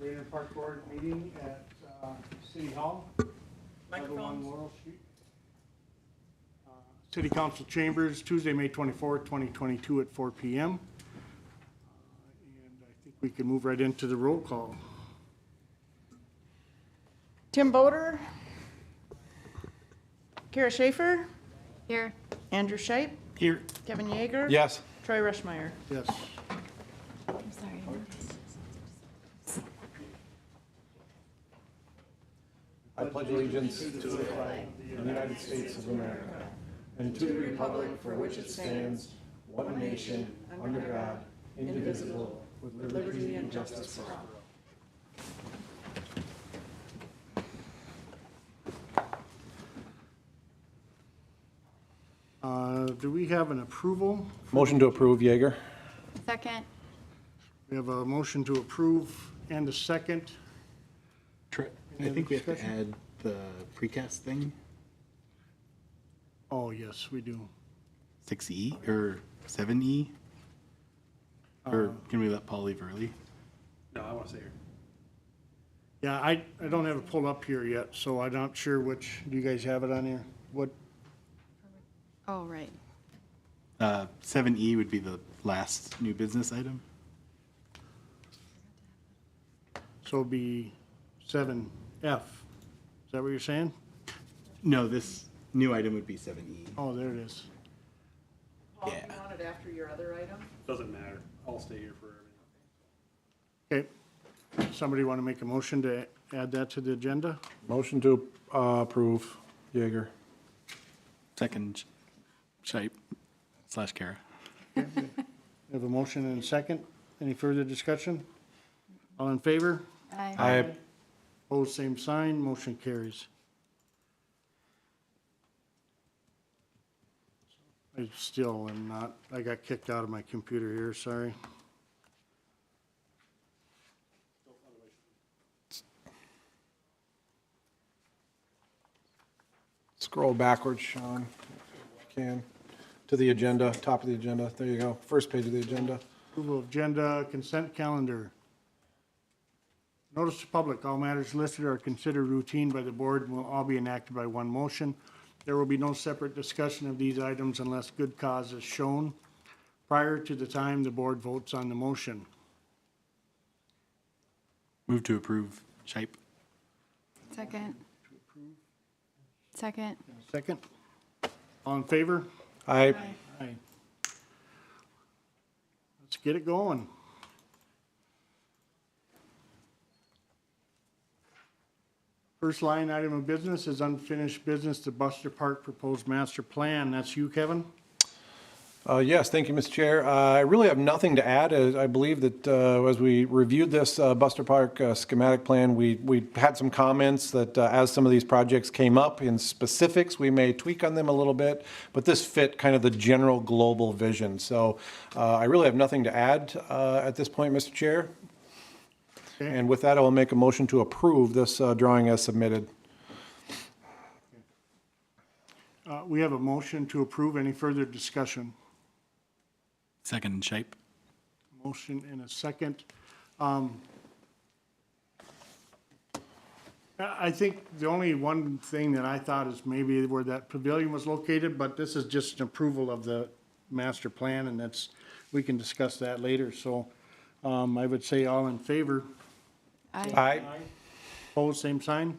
Brainerd Park Board meeting at City Hall. Microphones. Laurel Street. City Council Chambers, Tuesday, May 24th, 2022 at 4 p.m. And I think we can move right into the roll call. Tim Boder. Kara Schaefer. Here. Andrew Scheib. Here. Kevin Yeager. Yes. Troy Rushmeyer. Yes. I'm sorry. I pledge allegiance to the flag of the United States of America and to the republic for which it stands, one nation, under God, indivisible, with liberty and justice for all. Do we have an approval? Motion to approve, Yeager. Second. We have a motion to approve and a second. I think we have to add the precast thing, Oh, yes, we do. 6E or 7E. Or can we let Paul leave early? No, I want to stay here. Yeah, I don't have it pulled up here yet, so I'm not sure which, do you guys have it on here? What, Oh, right. 7E would be the last new business item. so it'd be 7F. Is that what you're saying? No, this new item would be 7E. Oh, there it is. Paul, Yeah. you want it after your other item? Doesn't matter. I'll stay here for everything. Okay. Somebody want to make a motion to add that to the agenda? Motion to approve, Yeager. Second, Shipe / Kara. We have a motion and a second. Any further discussion? All in favor? Aye. Aye. Opposed, same sign. Motion carries. I still am not, I got kicked out of my computer here, sorry. Scroll backwards, Sean, if you can, to the agenda, top of the agenda. There you go, first page of the agenda. Approval of agenda, consent calendar. Notice to public, all matters listed are considered routine by the board and will all be enacted by one motion. There will be no separate discussion of these items unless good cause is shown prior to the time the board votes on the motion. Move to approve, Shipe. Second. Second. Second. All in favor? Aye. Aye. Let's get it going. First line item of business is unfinished business, the Buster Park proposed master plan. That's you, Kevin? Yes, thank you, Mr. Chair. I really have nothing to add. I believe that as we reviewed this Buster Park schematic plan, we had some comments that as some of these projects came up in specifics, we may tweak on them a little bit, but this fit kind of the general global vision. So I really have nothing to add at this point, Mr. Chair. Okay. And with that, I will make a motion to approve this drawing as submitted. We have a motion to approve. Any further discussion? Second, Shipe. Motion and a second. I think the only one thing that I thought is maybe where that pavilion was located, but this is just an approval of the master plan, and that's, we can discuss that later. So I would say all in favor. Aye. Aye. Opposed, same sign.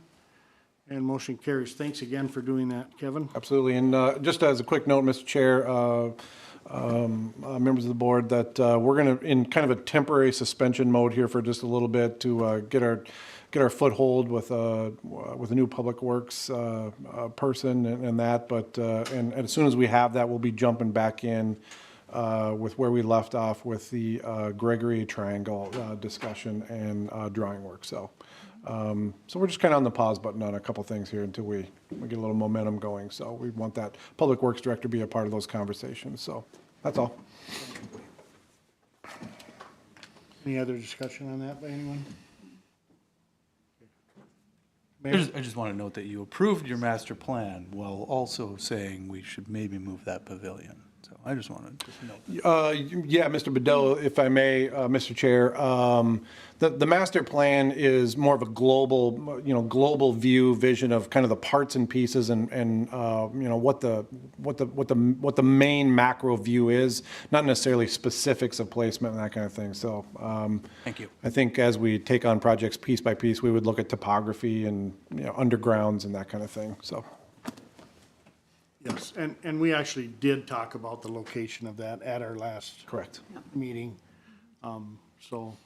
And motion carries. Thanks again for doing that, Kevin. Absolutely. And just as a quick note, Mr. Chair, members of the board, that we're going to, in kind of a temporary suspension mode here for just a little bit to get our foothold with a new public works person and that. But and as soon as we have that, we'll be jumping back in with where we left off with the Gregory Triangle discussion and drawing work. So we're just kind of on the pause button on a couple things here until we get a little momentum going. So we want that public works director to be a part of those conversations. So that's all. Any other discussion on that by anyone? I Mayor? just want to note that you approved your master plan while also saying we should maybe move that pavilion. So I just wanted to note that. Yeah, Mr. Bedell, if I may, Mr. Chair, the master plan is more of a global, global view, vision of kind of the parts and pieces and what the main macro view is, not necessarily specifics of placement and that kind of thing. So Thank you. I think as we take on projects piece by piece, we would look at topography and undergrounds and that kind of thing. So. Yes, and we actually did talk about the location of that at our last Correct. meeting. So,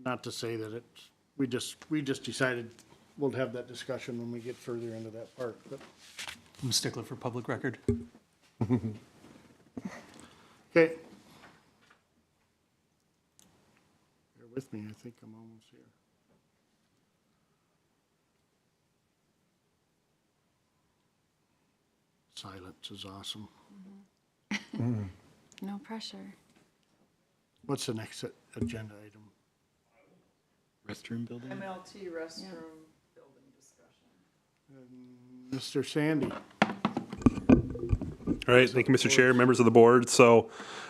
not to say that it's, we just decided we'll have that discussion when we get further into that part, but, I'm a stickler for public record. okay. Bear with me, I think I'm almost here. Silence is awesome. No pressure. What's the next agenda item? Restroom building? MLT restroom building discussion. Mr. Sandy? All right, thank you, Mr. Chair, members of the board. So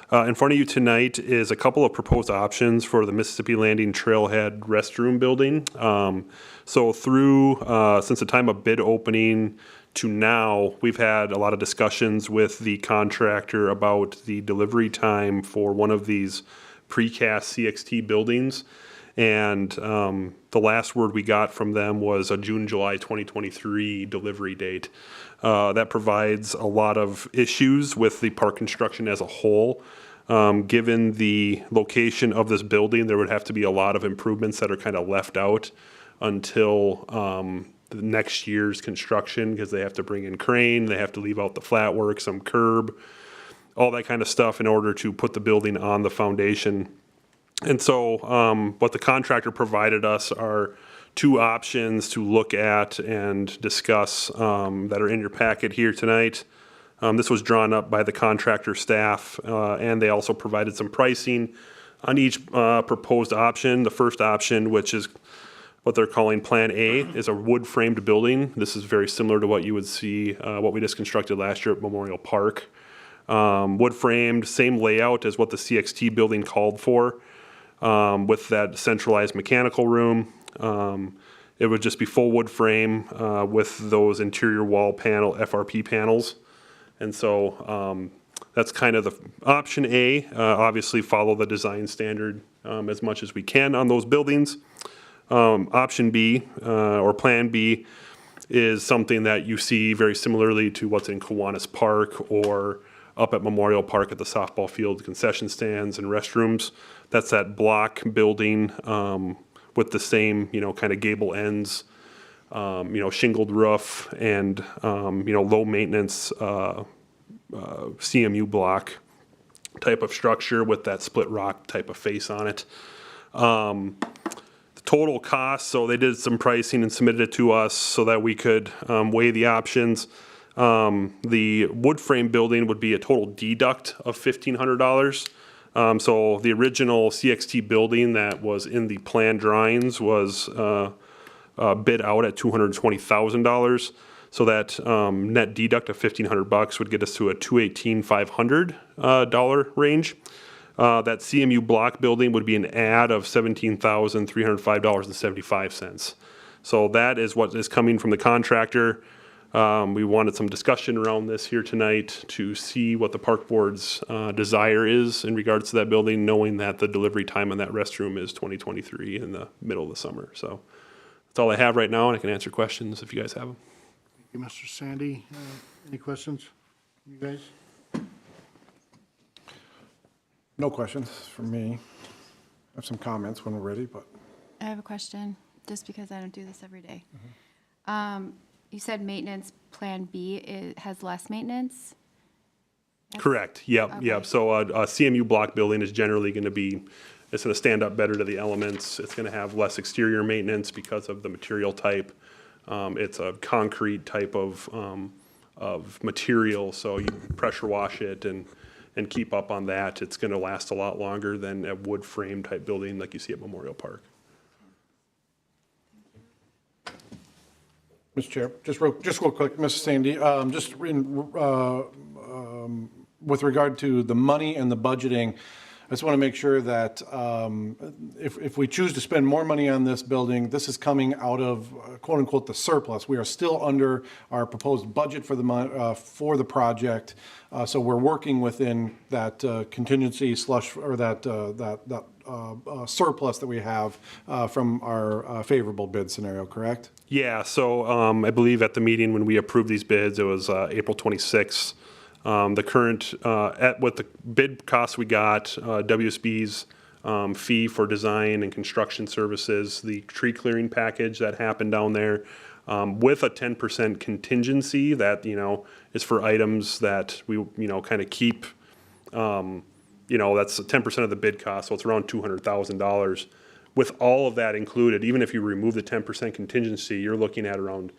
in front of you tonight is a couple of proposed options for the Mississippi Landing Trailhead restroom building. So through, since the time of bid opening to now, we've had a lot of discussions with the contractor about the delivery time for one of these precast CXT buildings. And the last word we got from them was a June, July 2023 delivery date. That provides a lot of issues with the park construction as a whole. Given the location of this building, there would have to be a lot of improvements that are kind of left out until the next year's construction, because they have to bring in crane, they have to leave out the flat work, some curb, all that kind of stuff in order to put the building on the foundation. And so what the contractor provided us are two options to look at and discuss that are in your packet here tonight. This was drawn up by the contractor staff, and they also provided some pricing on each proposed option. The first option, which is what they're calling Plan A, is a wood-framed building. This is very similar to what you would see, what we just constructed last year at Memorial Park. Wood-framed, same layout as what the CXT building called for, with that centralized mechanical room. It would just be full wood frame with those interior wall panel, FRP panels. And so that's kind of the option A. Obviously follow the design standard as much as we can on those buildings. Option B, or Plan B, is something that you see very similarly to what's in Kiwanis Park or up at Memorial Park at the softball field, concession stands and restrooms. That's that block building with the same, kind of gable ends, shingled roof and, low maintenance CMU block type of structure with that split rock type of face on it. Total cost, so they did some pricing and submitted it to us so that we could weigh the options. The wood frame building would be a total deduct of $1,500. So the original CXT building that was in the plan drawings was bid out at $220,000. So that net deduct of $1,500 would get us to a $218,500 range. That CMU block building would be an add of $17,305.75. So that is what is coming from the contractor. We wanted some discussion around this here tonight to see what the park board's desire is in regards to that building, knowing that the delivery time on that restroom is 2023 in the middle of the summer. So that's all I have right now, and I can answer questions if you guys have them. Thank you, Mr. Sandy. Any questions, you guys? No questions from me. I have some comments when we're ready, but. I have a question, just because I don't do this every day. You said maintenance Plan B has less maintenance? Correct. Yep. Okay. Yep. So a CMU block building is generally going to be, it's going to stand up better to the elements. It's going to have less exterior maintenance because of the material type. It's a concrete type of material, so you pressure wash it and keep up on that. It's going to last a lot longer than a wood frame type building like you see at Memorial Park. Mr. Chair, just real quick, Mrs. Sandy, just with regard to the money and the budgeting, I just want to make sure that if we choose to spend more money on this building, this is coming out of quote unquote the surplus. We are still under our proposed budget for the project, so we're working within that contingency slush or that surplus that we have from our favorable bid scenario. Correct? Yeah, so I believe at the meeting when we approved these bids, it was April 26th. The current, with the bid costs we got, WSB's fee for design and construction services, the tree clearing package that happened down there, with a 10% contingency that, is for items that we, kind of keep, that's 10% of the bid cost, so it's around $200,000. With all of that included, even if you remove the 10% contingency, you're looking at around,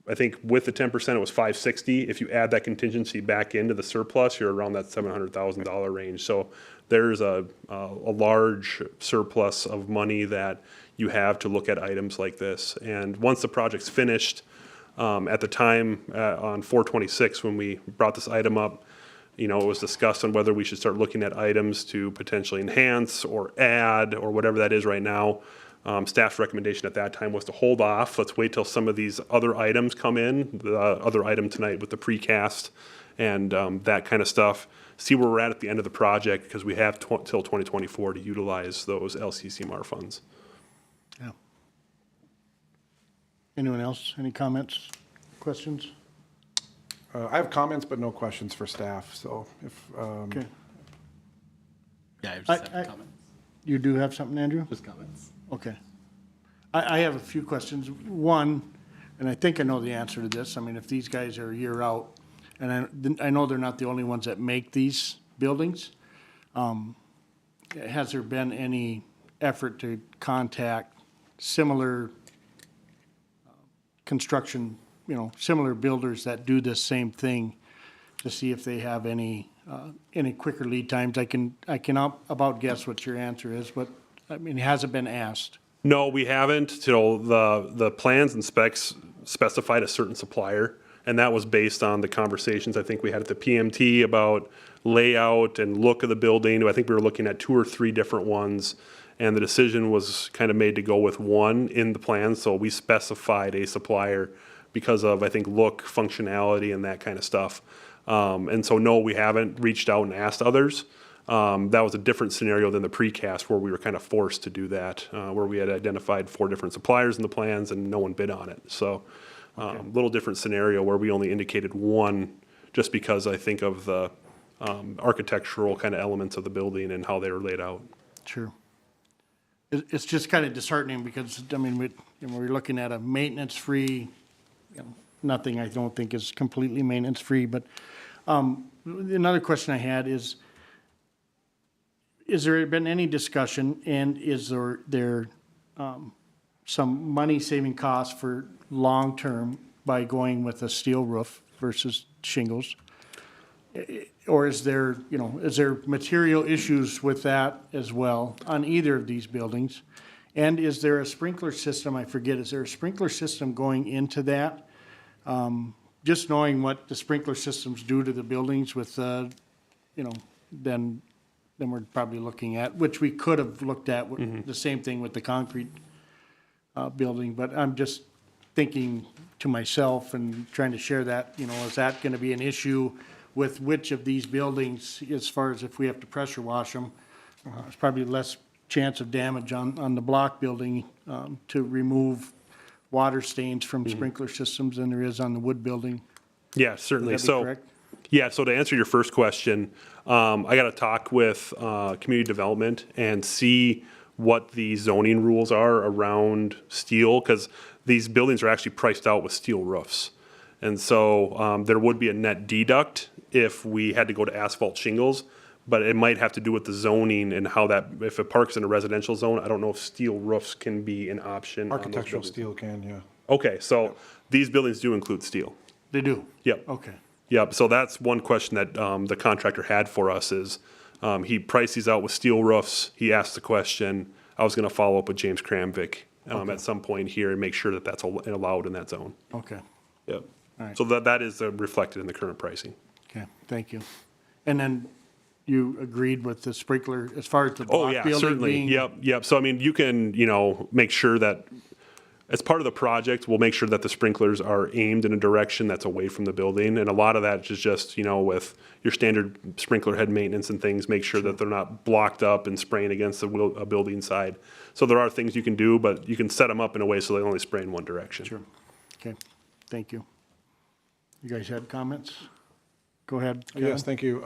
I think with the 10% it was $560. If you add that contingency back into the surplus, you're around that $700,000 range. So there's a large surplus of money that you have to look at items like this. And once the project's finished, at the time on 4/26 when we brought this item up, it was discussed on whether we should start looking at items to potentially enhance or add or whatever that is right now. Staff's recommendation at that time was to hold off. Let's wait till some of these other items come in, the other item tonight with the precast and that kind of stuff. See where we're at the end of the project because we have till 2024 to utilize those LCCMR funds. Yeah. Anyone else? Any comments, questions? I have comments, but no questions for staff. So if Okay. Yeah, I just I- have comments. You do have something, Andrew? Just comments. Okay. I have a few questions. One, and I think I know the answer to this. I mean, if these guys are a year out, and I know they're not the only ones that make these buildings, has there been any effort to contact similar construction, similar builders that do this same thing to see if they have any quicker lead times? I can about guess what your answer is, but I mean, has it been asked? No, we haven't till the plans and specs specified a certain supplier, and that was based on the conversations I think we had at the PMT about layout and look of the building. I think we were looking at 2 or 3 different ones, and the decision was kind of made to go with one in the plan, so we specified a supplier because of, I think, look, functionality, and that kind of stuff. And so, no, we haven't reached out and asked others. That was a different scenario than the precast where we were kind of forced to do that, where we had identified 4 different suppliers in the plans and no one bid on it. So a little different scenario where we only indicated one just because I think of the architectural kind of elements of the building and how they were laid out. Sure. It's just kind of disheartening because, I mean, we're looking at a maintenance-free, nothing I don't think is completely maintenance-free, but another question I had is there been any discussion and is there some money-saving costs for long-term by going with a steel roof versus shingles? Or is there material issues with that as well on either of these buildings? And is there a sprinkler system, I forget, is there a sprinkler system going into that? Just knowing what the sprinkler systems do to the buildings with, then we're probably looking at, which we could have looked at, the same thing with the concrete building. But I'm just thinking to myself and trying to share that, is that going to be an issue with which of these buildings as far as if we have to pressure wash them? There's probably less chance of damage on the block building to remove water stains from sprinkler systems than there is on the wood building. Yeah, certainly. Would that be So, correct? yeah, so to answer your first question, I got to talk with community development and see what the zoning rules are around steel, because these buildings are actually priced out with steel roofs. And so there would be a net deduct if we had to go to asphalt shingles, but it might have to do with the zoning and how that, if it parks in a residential zone, I don't know if steel roofs can be an option. on those architectural buildings. steel can, yeah. Okay, so these buildings do include steel. They do? Yep. Okay. Yep, so that's one question that the contractor had for us is, he priced these out with steel roofs. He asked the question. I was gonna follow up with James Kramvik at some point here and make sure that that's allowed in that zone. Okay, Yep. All right. So that is reflected in the current pricing. okay, thank you. And then you agreed with the sprinkler as far as the Oh, block yeah, building certainly. being? Yep. So, I mean, you can, make sure that as part of the project, we'll make sure that the sprinklers are aimed in a direction that's away from the building. And a lot of that is just, with your standard sprinkler head maintenance and things, make sure that they're not blocked up and spraying against a building side. So there are things you can do, but you can set them up in a way so they only spray in one direction. Sure, okay, thank you. You guys had comments? Go ahead, Kevin. Yes, thank you,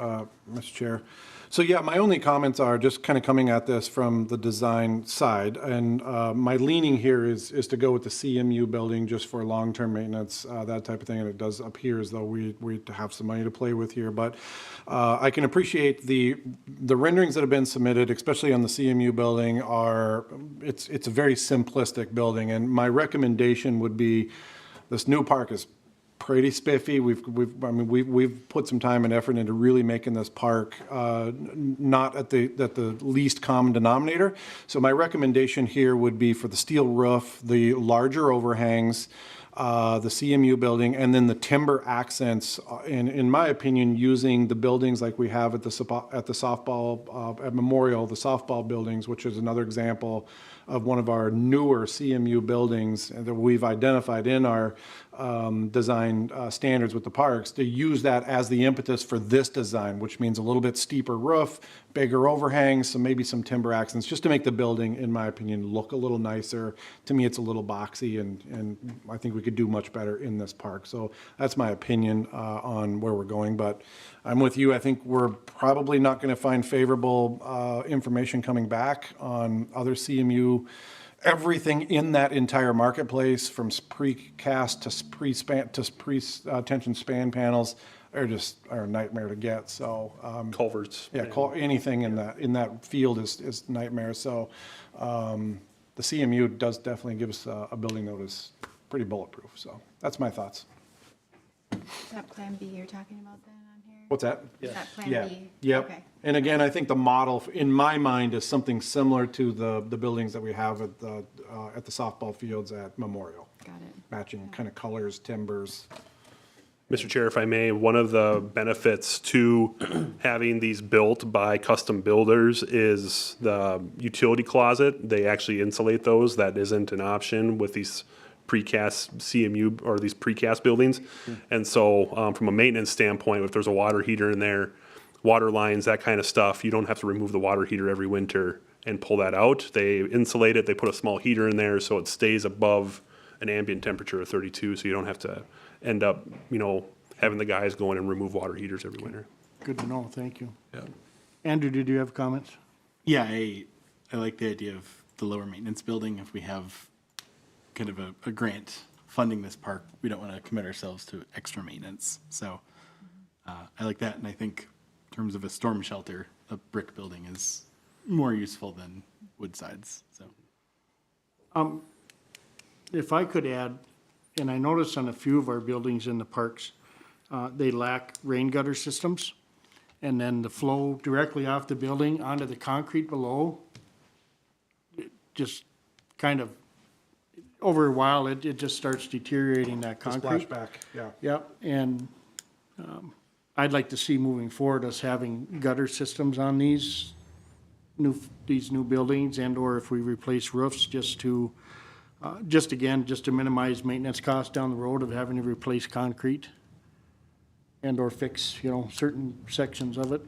Mr. Chair. So yeah, my only comments are just kind of coming at this from the design side. And my leaning here is to go with the CMU building just for long-term maintenance, that type of thing. And it does appear as though we have some money to play with here. But I can appreciate the renderings that have been submitted, especially on the CMU building, it's a very simplistic building. And my recommendation would be this new park is pretty spiffy. We've put some time and effort into really making this park not at the least common denominator. So my recommendation here would be for the steel roof, the larger overhangs, the CMU building, and then the timber accents. In my opinion, using the buildings like we have at the softball at Memorial, the softball buildings, which is another example of one of our newer CMU buildings that we've identified in our design standards with the parks, to use that as the impetus for this design, which means a little bit steeper roof, bigger overhangs, so maybe some timber accents, just to make the building, in my opinion, look a little nicer. To me, it's a little boxy, and I think we could do much better in this park. So that's my opinion on where we're going, but I'm with you. I think we're probably not going to find favorable information coming back on other CMU. Everything in that entire marketplace, from precast to pre-tension span panels, are a nightmare to get. So Culverts. yeah, anything in that field is nightmare. So the CMU does definitely give us a building that is pretty bulletproof. So that's my thoughts. Is that Plan B you're talking about then on here? What's that? Is that Plan Yeah. B? Yep. Okay. And again, I think the model, in my mind, is something similar to the buildings that we have at the softball fields at Memorial. Got it. Matching kind of colors, timbers. Mr. Chair, if I may, one of the benefits to having these built by custom builders is the utility closet. They actually insulate those. That isn't an option with these precast CMU or these precast buildings. And so from a maintenance standpoint, if there's a water heater in there, water lines, that kind of stuff, you don't have to remove the water heater every winter and pull that out. They insulate it. They put a small heater in there so it stays above an ambient temperature of 32, so you don't have to end up, having the guys go in and remove water heaters every winter. Good to know, thank you. Yeah. Andrew, did you have comments? Yeah, I like the idea of the lower maintenance building. If we have kind of a grant funding this park, we don't want to commit ourselves to extra maintenance. So I like that, and I think in terms of a storm shelter, a brick building is more useful than wood sides. So If I could add, and I noticed on a few of our buildings in the parks, they lack rain gutter systems. And then the flow directly off the building onto the concrete below, it just kind of, over a while, it just starts deteriorating that concrete. Splashback, yeah. Yep, and I'd like to see moving forward us having gutter systems on these new buildings, and/or if we replace roofs, just to minimize maintenance costs down the road of having to replace concrete and/or fix, certain sections of it.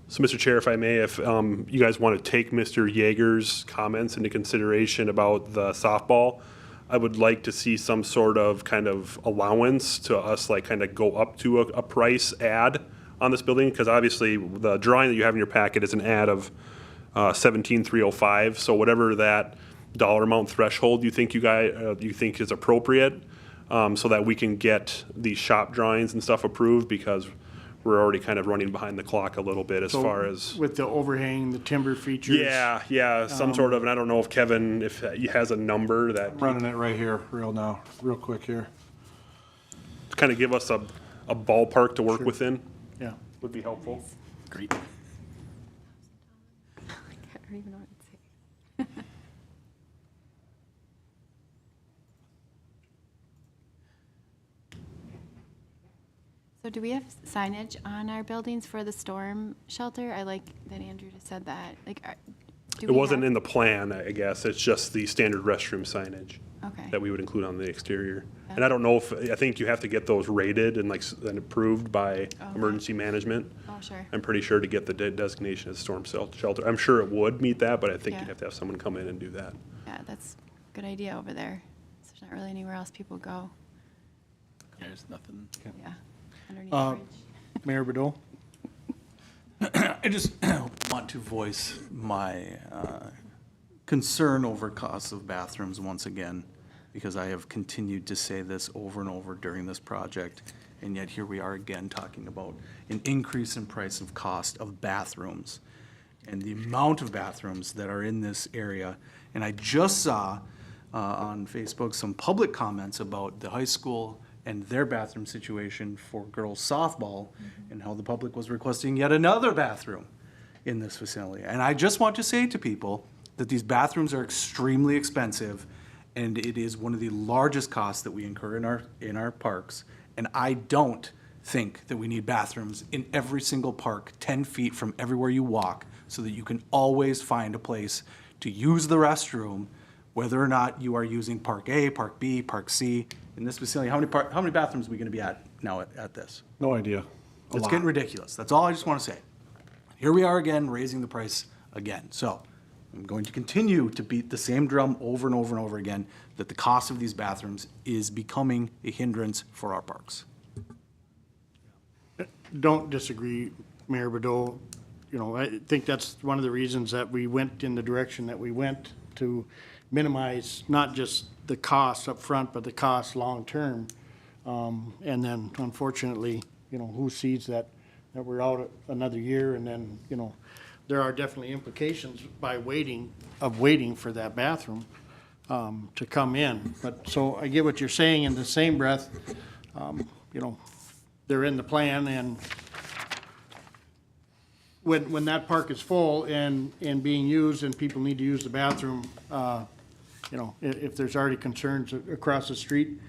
So, Mr. Chair, if I may, if you guys want to take Mr. Yeager's comments into consideration about the softball, I would like to see some sort of kind of allowance to us, like kind of go up to a price add on this building, because obviously the drawing that you have in your packet is an ad of 17,305. So whatever that dollar amount threshold you think is appropriate, so that we can get these shop drawings and stuff approved, because we're already kind of running behind the clock a little bit as far as. With the overhang, the timber features. Yeah, some sort of, and I don't know if Kevin, if he has a number that Running it right here, real quick here. to kind of give us a ballpark to work within Yeah, would be helpful. great. don't even know what to say. So do we have signage on our buildings for the storm shelter? I like that Andrew just said that. Like, do It we wasn't have- in the plan, I guess. It's just the standard restroom signage Okay. that we would include on the exterior. Yeah. And I don't know if, I think you have to get those rated and and approved by Okay. emergency management. Oh, sure. I'm pretty sure to get the designation as storm shelter. I'm sure it would meet that, but I think Yeah. you'd have to have someone come in and do that. Yeah, that's a good idea over there. There's not really anywhere else people go. There's nothing. Yeah, underneath the bridge. Mayor Bedell? I just want to voice my concern over costs of bathrooms once again, because I have continued to say this over and over during this project, and yet here we are again talking about an increase in price of cost of bathrooms and the amount of bathrooms that are in this area. And I just saw on Facebook some public comments about the high school and their bathroom situation for girls softball, and how the public was requesting yet another bathroom in this facility. And I just want to say to people that these bathrooms are extremely expensive, and it is one of the largest costs that we incur in our parks. And I don't think that we need bathrooms in every single park, 10 feet from everywhere you walk, so that you can always find a place to use the restroom, whether or not you are using Park A, Park B, Park C. In this facility, how many bathrooms are we gonna be at now at this? No idea. A It's lot. getting ridiculous. That's all I just want to say. Here we are again, raising the price again. So I'm going to continue to beat the same drum over and over and over again, that the cost of these bathrooms is becoming a hindrance for our parks. Don't disagree, Mayor Bedell. You know, I think that's one of the reasons that we went in the direction that we went, to minimize not just the costs up front, but the costs long-term. And then unfortunately, you know, who sees that we're out another year, and then, you know, there are definitely implications by waiting for that bathroom to come in. But, so I get what you're saying. In the same breath, you know, they're in the plan, and when that park is full and being used and people need to use the bathroom, you know, if there's already concerns across the street,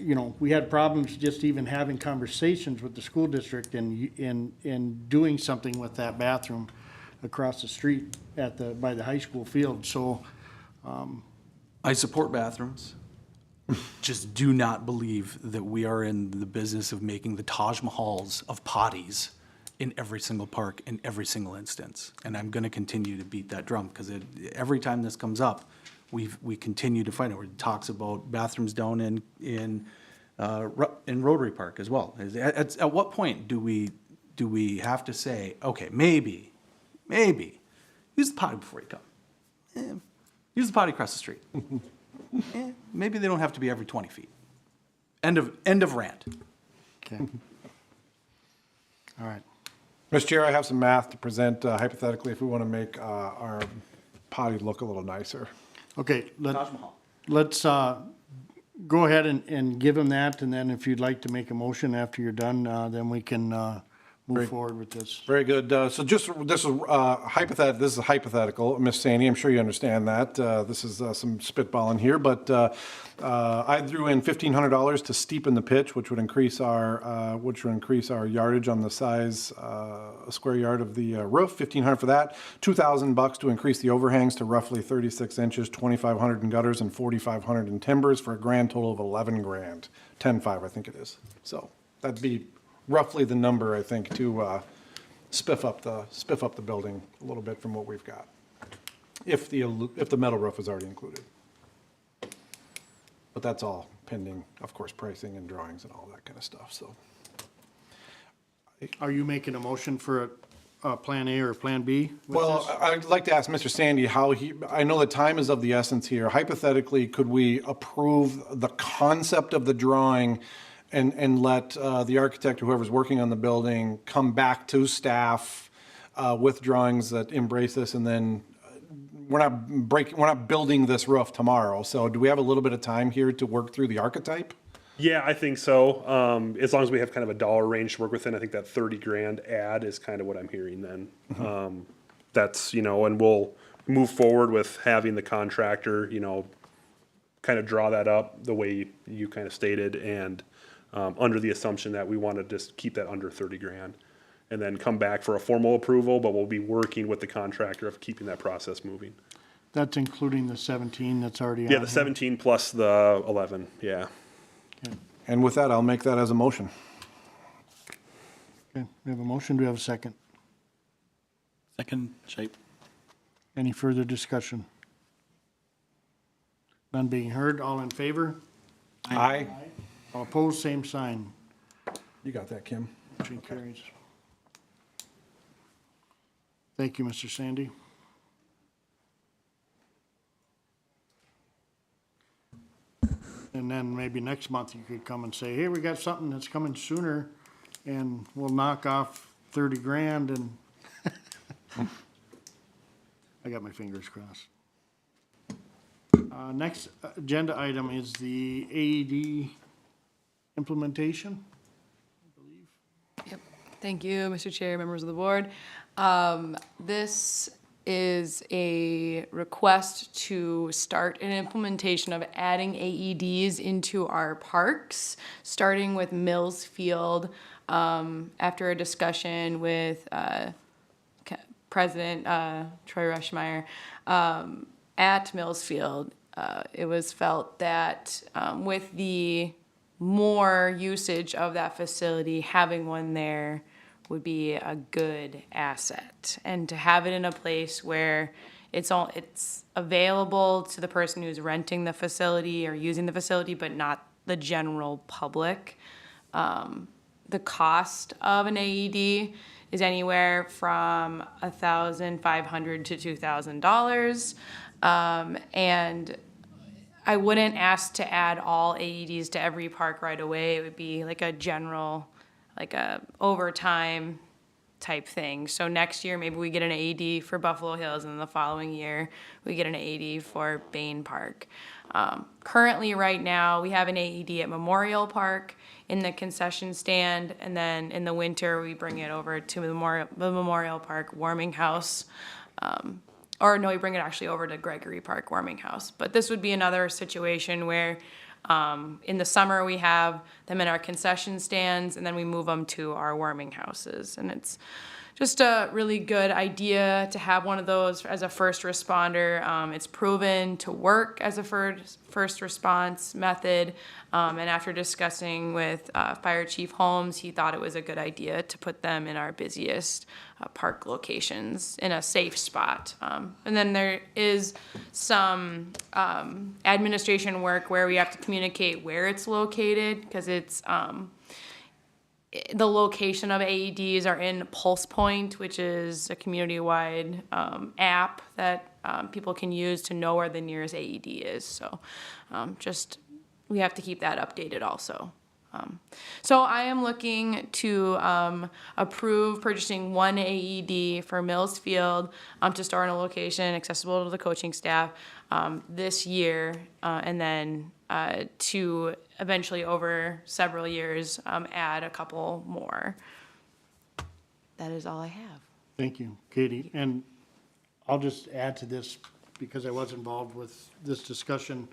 you know, we had problems just even having conversations with the school district and doing something with that bathroom across the street by the high school field. So, I support bathrooms. Just do not believe that we are in the business of making the Taj Mahals of potties in every single park, in every single instance. And I'm gonna continue to beat that drum, because every time this comes up, we continue to find it, where it talks about bathrooms down in Rotary Park as well. At what point do we have to say, okay, maybe, use the potty before you come. Use the potty across the street. Maybe they don't have to be every 20 feet. End of rant. okay. All right. Mr. Chair, I have some math to present hypothetically if we want to make our potty look a little nicer. Okay, Taj Mahal. let's go ahead and give them that, and then if you'd like to make a motion after you're done, then we can move forward with this. Very good. So just, this is hypothetical, Ms. Sandy, I'm sure you understand that. This is some spitballing here, but I threw in $1,500 to steepen the pitch, which would increase our yardage on the size, a square yard of the roof, $1,500 for that. $2,000 to increase the overhangs to roughly 36 inches, $2,500 in gutters and $4,500 in timbers, for a grand total of $11,000, 10.5 I think it is. So that'd be roughly the number, I think, to spiff up the building a little bit from what we've got, if the metal roof is already included. But that's all pending, of course, pricing and drawings and all that kind of stuff, so. Are you making a motion for a Plan A or Plan B with Well, this? I'd like to ask Mr. Sandy how I know the time is of the essence here. Hypothetically, could we approve the concept of the drawing and let the architect, whoever's working on the building, come back to staff with drawings that embrace this, and then we're not building this roof tomorrow. So do we have a little bit of time here to work through the archetype? Yeah, I think so. As long as we have kind of a dollar range to work within, I think that $30,000 ad is kind of what I'm hearing then. That's, you know, and we'll move forward with having the contractor, kind of draw that up the way you kind of stated, and under the assumption that we want to just keep that under 30 grand. And then come back for a formal approval, but we'll be working with the contractor of keeping that process moving. That's including the 17 that's already on Yeah, the here. 17 plus the 11, yeah. Okay. And with that, I'll make that as a motion. Okay, we have a motion, do we have a second? Second, shape. Any further discussion? None being heard, all in favor? Aye. All opposed, same sign. You got that, Kim? Motion carries. Thank you, Mr. Sandy. And then maybe next month you could come and say, hey, we got something that's coming sooner, and we'll knock off 30 grand and I got my fingers crossed. Next agenda item is the AED implementation. Yep. Thank you, Mr. Chair, members of the board. This is a request to start an implementation of adding AEDs into our parks, starting with Mills Field. After a discussion with President Troy Rushmeyer at Mills Field, it was felt that with the more usage of that facility, having one there would be a good asset, and to have it in a place where it's available to the person who's renting the facility or using the facility, but not the general public. The cost of an AED is anywhere from $1,500 to $2,000, and I wouldn't ask to add all AEDs to every park right away. It would be like a general, like a overtime type thing. So next year, maybe we get an AED for Buffalo Hills, and then the following year, we get an AED for Bain Park. Currently, right now, we have an AED at Memorial Park in the concession stand, and then in the winter, we bring it over to the Memorial Park warming house. Or no, we bring it actually over to Gregory Park warming house. But this would be another situation where in the summer we have them in our concession stands, and then we move them to our warming houses. And it's just a really good idea to have one of those as a first responder. It's proven to work as a first response method. And after discussing with Fire Chief Holmes, he thought it was a good idea to put them in our busiest park locations in a safe spot. And then there is some administration work where we have to communicate where it's located, because it's the location of AEDs are in Pulse Point, which is a community-wide app that people can use to know where the nearest AED is. So we have to keep that updated also. So I am looking to approve purchasing one AED for Mills Field to store in a location accessible to the coaching staff this year, and then to eventually over several years add a couple more. That is all I have. Thank you, Katie. And I'll just add to this because I was involved with this discussion.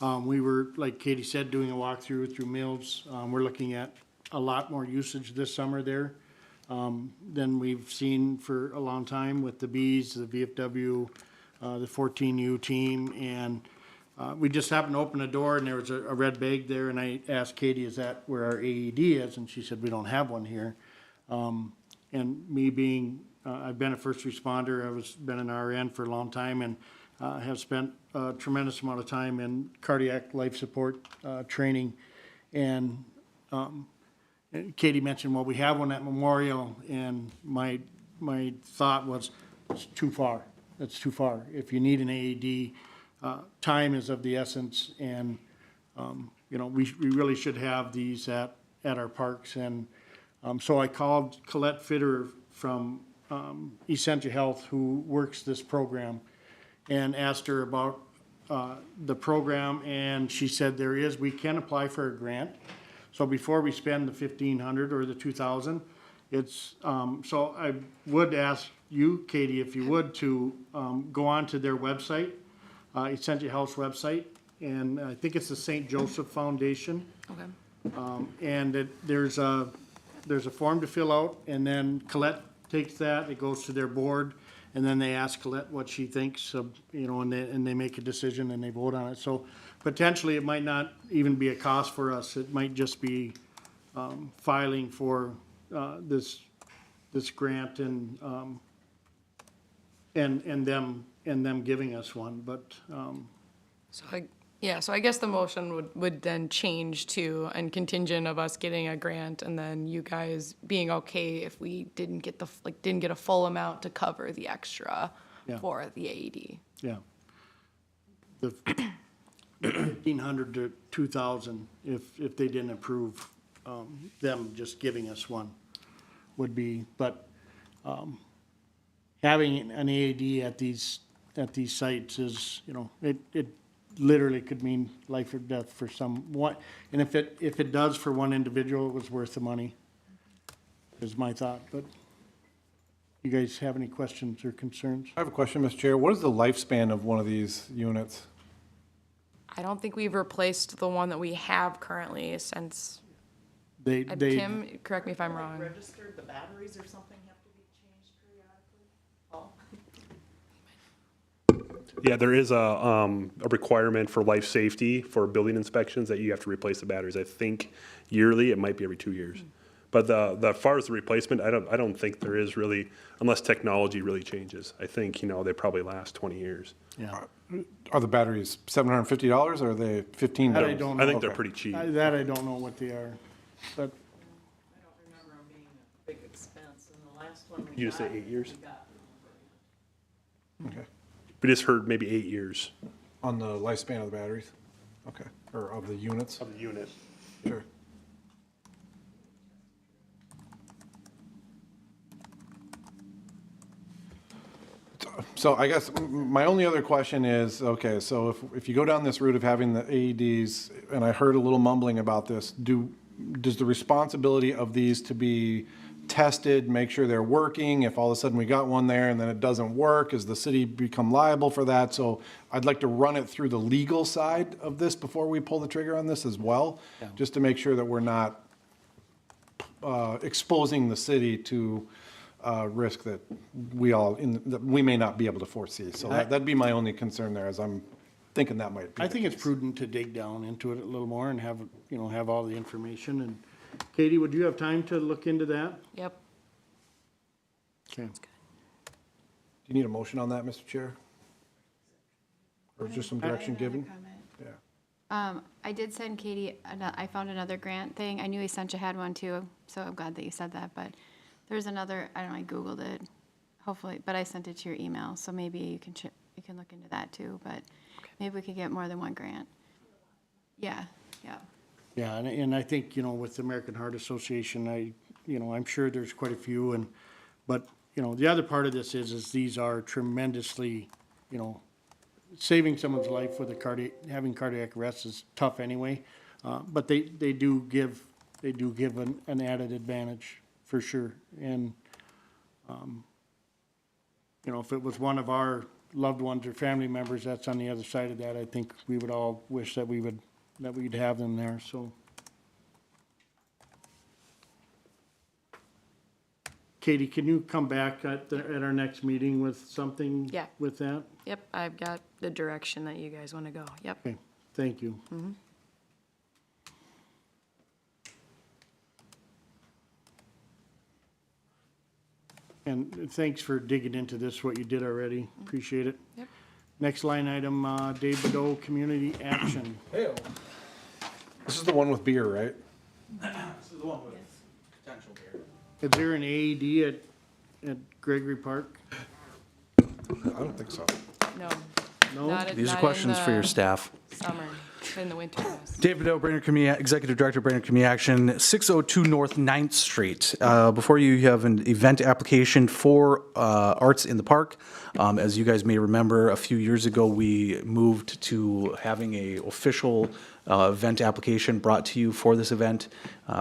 We were, like Katie said, doing a walkthrough through Mills. We're looking at a lot more usage this summer there than we've seen for a long time with the Bees, the VFW, the 14U team. And we just happened to open a door and there was a red bag there, and I asked Katie, is that where our AED is? And she said, we don't have one here. And me being, I've been a first responder, been an RN for a long time, and have spent a tremendous amount of time in cardiac life support training. And Katie mentioned, well, we have one at Memorial, and my thought was, it's too far. It's too far. If you need an AED, time is of the essence, and we really should have these at our parks. And so I called Colette Fitter from Essentia Health, who works this program, and asked her about the program, and she said we can apply for a grant. So before we spend the $1,500 or the $2,000, It's, so I would ask you, Katie, if you would, to go on to their website, Essentia House website, and I think it's the St. Joseph Foundation. Okay. And there's a form to fill out, and then Colette takes that, it goes to their board, and then they ask Colette what she thinks of, and they make a decision and they vote on it. So potentially, it might not even be a cost for us, it might just be filing for this grant and them giving us one, but, So I guess the motion would then change to, and contingent of us getting a grant, and then you guys being okay if we didn't get a full amount to cover the extra Yeah. for the AED. yeah. The 1,500 to 2,000, if they didn't approve, them just giving us one would be, but, having an AED at these sites is, it literally could mean life or death for someone. And if it does for one individual, it was worth the money, is my thought, but you guys have any questions or concerns? I have a question, Mr. Chair. What is the lifespan of one of these units? I don't think we've replaced the one that we have currently since, They, Kim, correct me if I'm wrong. Registered, the batteries or something have to be changed periodically? Paul? Yeah, there is a requirement for life safety for building inspections that you have to replace the batteries. I think yearly, it might be every 2 years. But as far as the replacement, I don't think there is really, unless technology really changes. I think, they probably last 20 years. yeah. Are the batteries $750 or are they $15? That I don't know. I think they're pretty cheap. That I don't know what they are, but, I don't remember them being a big expense, and the last one we You just say 8 years? we got Okay. We just heard maybe 8 years On the lifespan of the batteries? Okay, or of the units? of the unit. Sure. So I guess my only other question is, okay, so if you go down this route of having the AEDs, and I heard a little mumbling about this, does the responsibility of these to be tested, make sure they're working, if all of a sudden we got one there and then it doesn't work, does the city become liable for that? So I'd like to run it through the legal side of this before we pull the trigger on this as well, just to make sure that we're not exposing the city to risk that that we may not be able to foresee. So that'd be my only concern there, as I'm thinking that might be I the think it's case. prudent to dig down into it a little more and have all the information. And Katie, would you have time to look into that? Yep. Okay. Do you need a motion on that, Mr. Chair? Or just some direction given? Yeah. I did send Katie, I found another grant thing. I knew Essentia had one too, so I'm glad that you said that, but there's another, I don't know, I Googled it, hopefully, but I sent it to your email, so maybe you can look into that too, but maybe we could get more than one grant. Yeah, yeah. Yeah, and I think, with the American Heart Association, I'm sure there's quite a few, but the other part of this is these are tremendously, saving someone's life with having cardiac arrest is tough anyway, but they do give an added advantage for sure. And, if it was one of our loved ones or family members that's on the other side of that, I think we would all wish that we'd have them there, so. Katie, can you come back at our next meeting with something? Yeah. With that? Yep, I've got the direction that you guys want to go. Yep. Okay, thank you. And thanks for digging into this, what you did already, appreciate it. Yep. Next line item, Dave Bedeau, Community Action. This is the one with beer, right? This is the one with potential beer. Is there an AED at Gregory Park? I don't think so. No. No? Not These are not in questions for your the staff. Summer. in the winter. Yes. David Bedell, Brainerd Community, Executive Director, Brainerd Community Action, 602 North 9th Street. Before you have an event application for Arts in the Park. As you guys may remember, a few years ago, we moved to having a official event application brought to you for this event.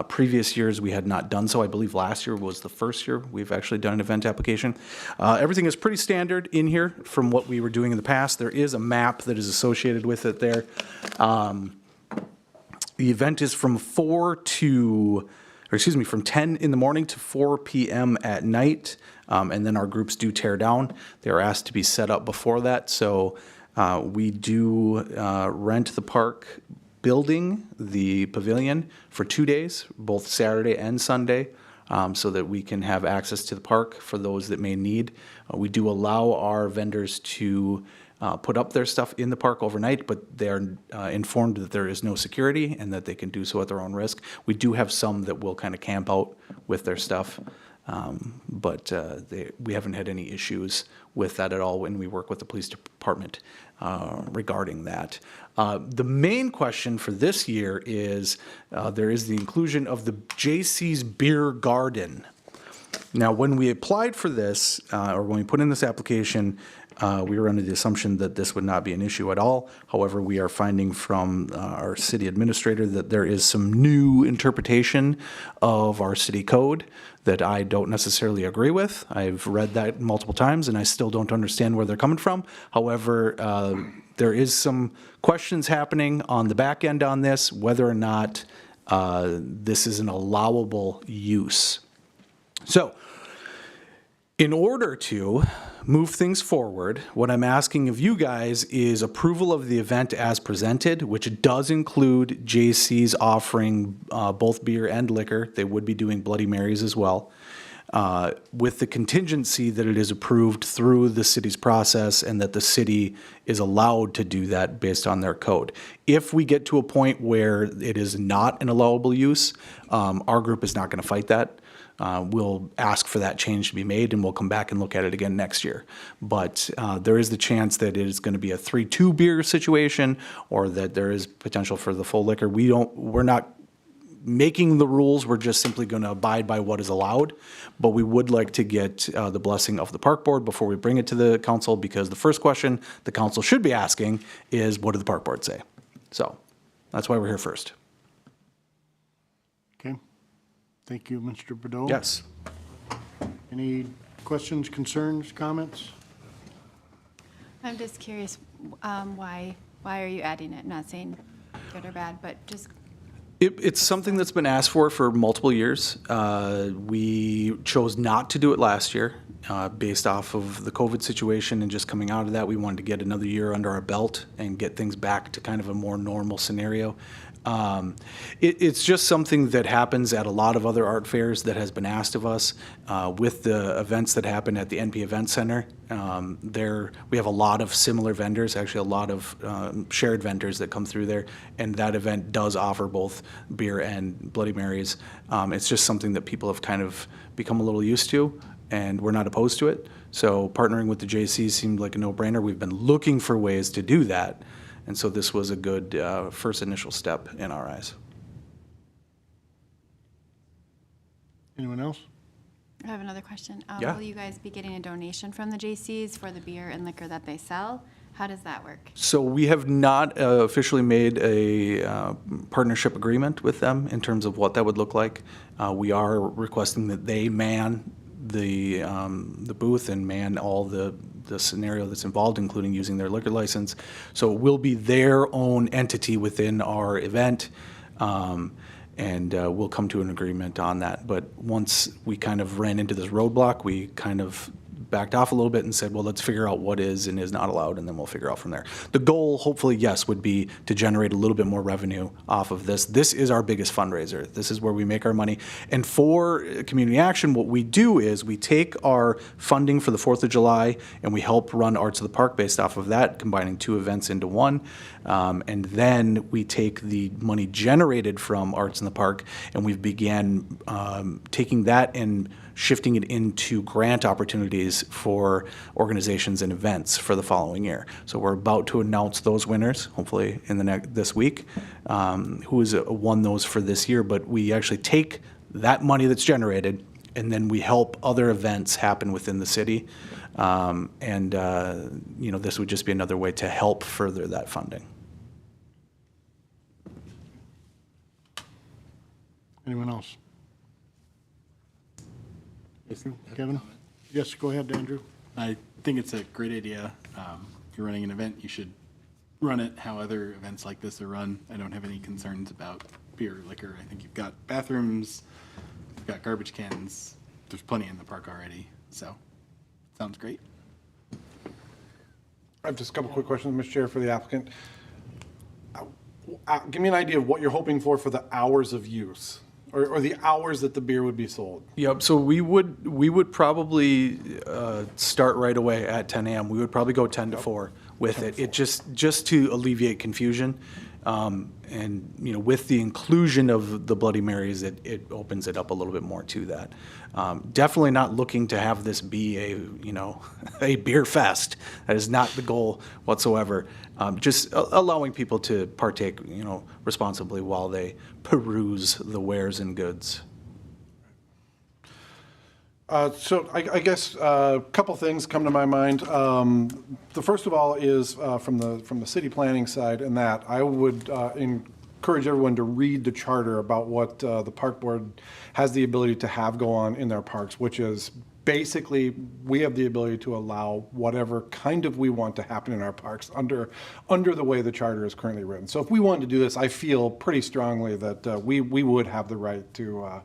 Previous years, we had not done so. I believe last year was the first year we've actually done an event application. Everything is pretty standard in here from what we were doing in the past. There is a map that is associated with it there. The event is from 10 in the morning to 4 p.m. at night, and then our groups do tear down. They are asked to be set up before that, so we do rent the park building, the pavilion, for 2 days, both Saturday and Sunday, so that we can have access to the park for those that may need. We do allow our vendors to put up their stuff in the park overnight, but they're informed that there is no security and that they can do so at their own risk. We do have some that will kind of camp out with their stuff, but we haven't had any issues with that at all when we work with the police department regarding that. The main question for this year is there is the inclusion of the Jaycees Beer Garden. Now, when we applied for this, or when we put in this application, we were under the assumption that this would not be an issue at all. However, we are finding from our city administrator that there is some new interpretation of our city code that I don't necessarily agree with. I've read that multiple times, and I still don't understand where they're coming from. However, there is some questions happening on the back end on this, whether or not this is an allowable use. So, in order to move things forward, what I'm asking of you guys is approval of the event as presented, which does include Jaycees offering both beer and liquor. They would be doing Bloody Marys as well, with the contingency that it is approved through the city's process and that the city is allowed to do that based on their code. If we get to a point where it is not an allowable use, our group is not going to fight that. We'll ask for that change to be made, and we'll come back and look at it again next year. But there is the chance that it is going to be a 3-2 beer situation, or that there is potential for the full liquor. We're not making the rules. We're just simply going to abide by what is allowed. But we would like to get the blessing of the park board before we bring it to the council, because the first question the council should be asking is, what did the park board say? So that's why we're here first. Okay. Thank you, Mr. Bedell. Yes. Any questions, concerns, comments? I'm just curious, why are you adding it? Not saying good or bad, but just, It's something that's been asked for multiple years. We chose not to do it last year based off of the COVID situation and just coming out of that. We wanted to get another year under our belt and get things back to kind of a more normal scenario. It's just something that happens at a lot of other art fairs that has been asked of us. With the events that happen at the NP Event Center, we have a lot of similar vendors, actually a lot of shared vendors that come through there, and that event does offer both beer and Bloody Marys. It's just something that people have kind of become a little used to, and we're not opposed to it. So partnering with the Jaycees seemed like a no-brainer. We've been looking for ways to do that. And so this was a good first initial step in our eyes. Anyone else? I have another question. Yeah. Will you guys be getting a donation from the Jaycees for the beer and liquor that they sell? How does that work? So we have not officially made a partnership agreement with them in terms of what that would look like. We are requesting that they man the booth and man all the scenario that's involved, including using their liquor license. So it will be their own entity within our event, and we'll come to an agreement on that. But once we kind of ran into this roadblock, we kind of backed off a little bit and said, well, let's figure out what is and is not allowed, and then we'll figure out from there. The goal, hopefully, yes, would be to generate a little bit more revenue off of this. This is our biggest fundraiser. This is where we make our money. And for Community Action, what we do is we take our funding for the 4th of July and we help run Arts of the Park based off of that, combining 2 events into one. And then we take the money generated from Arts in the Park and we've began taking that and shifting it into grant opportunities for organizations and events for the following year. So we're about to announce those winners, hopefully in this week, who has won those for this year. But we actually take that money that's generated, and then we help other events happen within the city. This would just be another way to help further that funding. Anyone else? Kevin? Yes, go ahead, Andrew. I think it's a great idea. If you're running an event, you should run it how other events like this are run. I don't have any concerns about beer, liquor. I think you've got bathrooms, you've got garbage cans. There's plenty in the park already, so sounds great. I have just a couple quick questions, Mr. Chair, for the applicant. Give me an idea of what you're hoping for the hours of use, or the hours that the beer would be sold. Yep, so we would probably start right away at 10 a.m. We would probably go 10 to 4 with it. It just to alleviate confusion. With the inclusion of the Bloody Marys, it opens it up a little bit more to that. Definitely not looking to have this be a beer fest. That is not the goal whatsoever. Just allowing people to partake, responsibly while they peruse the wares and goods. So I guess a couple things come to my mind. The first of all is from the city planning side, and that I would encourage everyone to read the charter about what the park board has the ability to have go on in their parks, which is basically we have the ability to allow whatever kind of we want to happen in our parks under the way the charter is currently written. So if we wanted to do this, I feel pretty strongly that we would have the right to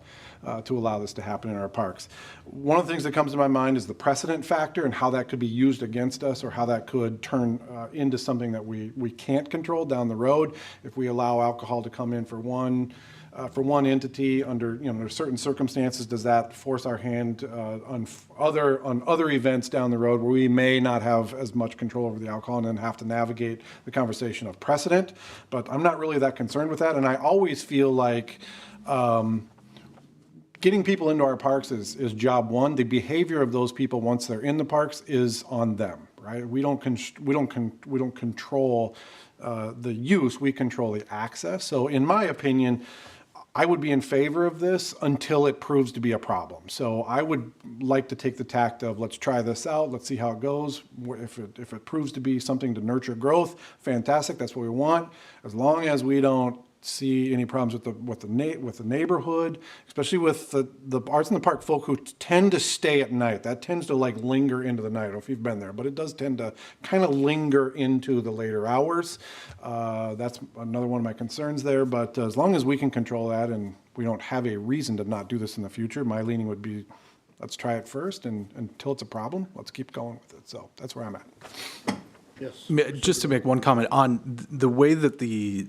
allow this to happen in our parks. One of the things that comes to my mind is the precedent factor and how that could be used against us, or how that could turn into something that we can't control down the road if we allow alcohol to come in for one entity under certain circumstances. Does that force our hand on other events down the road where we may not have as much control over the alcohol and then have to navigate the conversation of precedent? But I'm not really that concerned with that, and I always feel like getting people into our parks is job one. The behavior of those people once they're in the parks is on them, right? We don't control the use. We control the access. So, in my opinion, I would be in favor of this until it proves to be a problem. So I would like to take the tact of, let's try this out, let's see how it goes. If it proves to be something to nurture growth, fantastic, that's what we want. As long as we don't see any problems with the neighborhood, especially with the Arts in the Park folk who tend to stay at night. That tends to linger into the night. I don't know if you've been there, but it does tend to kind of linger into the later hours. That's another one of my concerns there. But as long as we can control that and we don't have a reason to not do this in the future, my leaning would be, let's try it first, and until it's a problem, let's keep going with it. So that's where I'm at. Yes. Just to make one comment on the way that the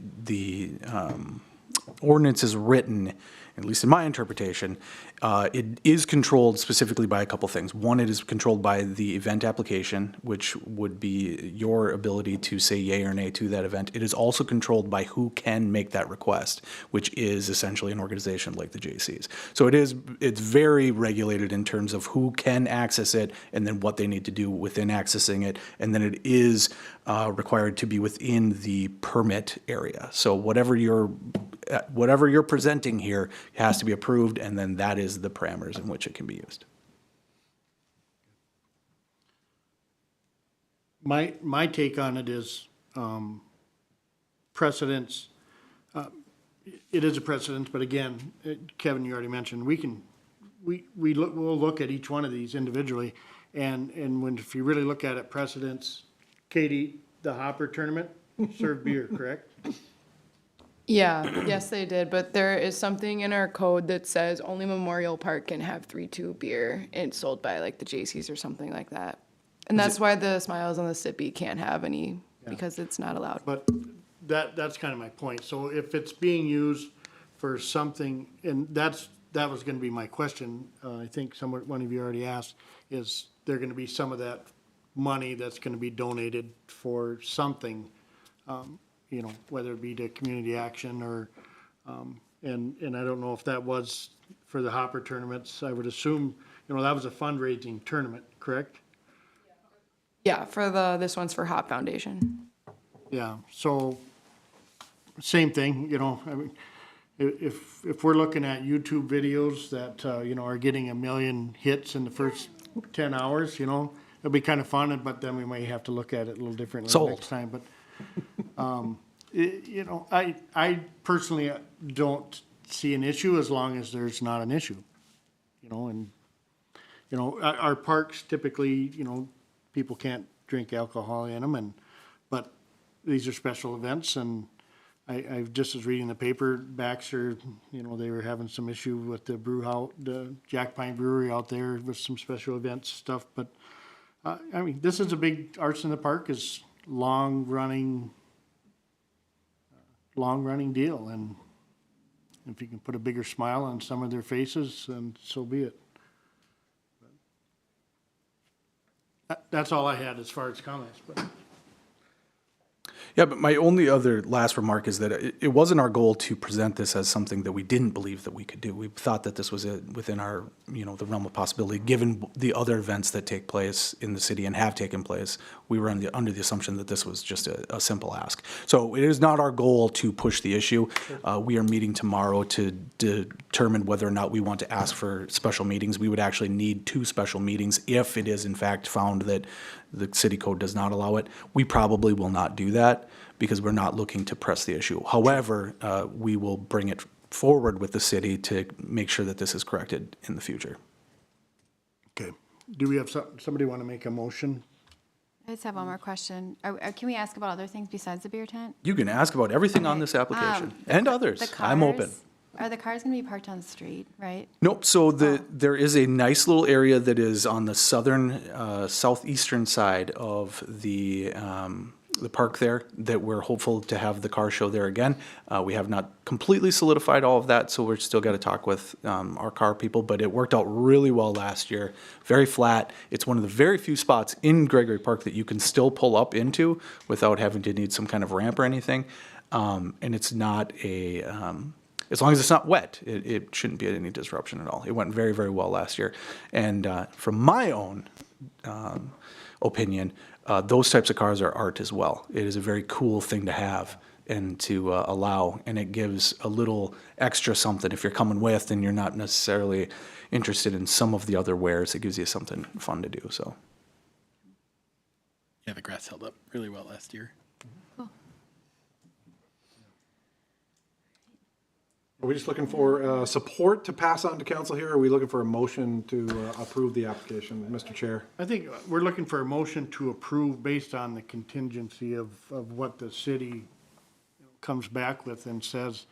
ordinance is written, at least in my interpretation, it is controlled specifically by a couple things. One, it is controlled by the event application, which would be your ability to say yay or nay to that event. It is also controlled by who can make that request, which is essentially an organization like the Jaycees. So it's very regulated in terms of who can access it and then what they need to do within accessing it. And then it is required to be within the permit area. So whatever you're presenting here has to be approved, and then that is the parameters in which it can be used. My take on it is precedents. It is a precedent, but again, Kevin, you already mentioned, we'll look at each one of these individually, and if you really look at it, precedents. Katie, the Hopper tournament served beer, correct? Yeah, yes, they did, but there is something in our code that says only Memorial Park can have 3-2 beer and sold by the Jaycees or something like that. And that's why the Smiles on the Sippy can't have any, because it's not allowed. But that's kind of my point. So if it's being used for something, and that was going to be my question, I think one of you already asked, is there going to be some of that money that's going to be donated for something, whether it be to community action or, and I don't know if that was for the Hopper tournaments. I would assume that was a fundraising tournament, correct? Yeah, for this one's for Hop Foundation. Yeah, so, same thing, I mean, if we're looking at YouTube videos that, are getting 1 million hits in the first 10 hours, it'll be kind of fun, but then we may have to look at it a little differently Sold. next time, but, I personally don't see an issue as long as there's not an issue, and, our parks typically, people can't drink alcohol in them, but these are special events, and I just was reading the paper, Baxter, they were having some issue with the the Jack Pine Brewery out there with some special events stuff, but, I mean, this is a big, Arts in the Park is long-running deal, and if you can put a bigger smile on some of their faces, then so be it. That's all I had as far as comments, but. Yeah, but my only other last remark is that it wasn't our goal to present this as something that we didn't believe that we could do. We thought that this was within our, the realm of possibility, given the other events that take place in the city and have taken place. We were under the assumption that this was just a simple ask. So it is not our goal to push the issue. We are meeting tomorrow to determine whether or not we want to ask for special meetings. We would actually need 2 special meetings if it is in fact found that the city code does not allow it. We probably will not do that because we're not looking to press the issue. However, we will bring it forward with the city to make sure that this is corrected in the future. Okay. Do we have somebody want to make a motion? I just have one more question. Can we ask about other things besides the beer tent? You can ask about everything on this application and others. The I'm open. cars, are the cars going to be parked on the street, right? Nope, so there is a nice little area that is on the southeastern side of the park there that we're hopeful to have the car show there again. We have not completely solidified all of that, so we're still got to talk with our car people, but it worked out really well last year. Very flat. It's one of the very few spots in Gregory Park that you can still pull up into without having to need some kind of ramp or anything. And it's not as long as it's not wet, it shouldn't be any disruption at all. It went very, very well last year. And from my own opinion, those types of cars are art as well. It is a very cool thing to have and to allow, and it gives a little extra something. If you're coming with and you're not necessarily interested in some of the other wares, it gives you something fun to do. So, Yeah, the grass held up really well last year. Are we just looking for support to pass on to council here, or are we looking for a motion to approve the application, Mr. Chair? I think we're looking for a motion to approve based on the contingency of what the city comes back with and says.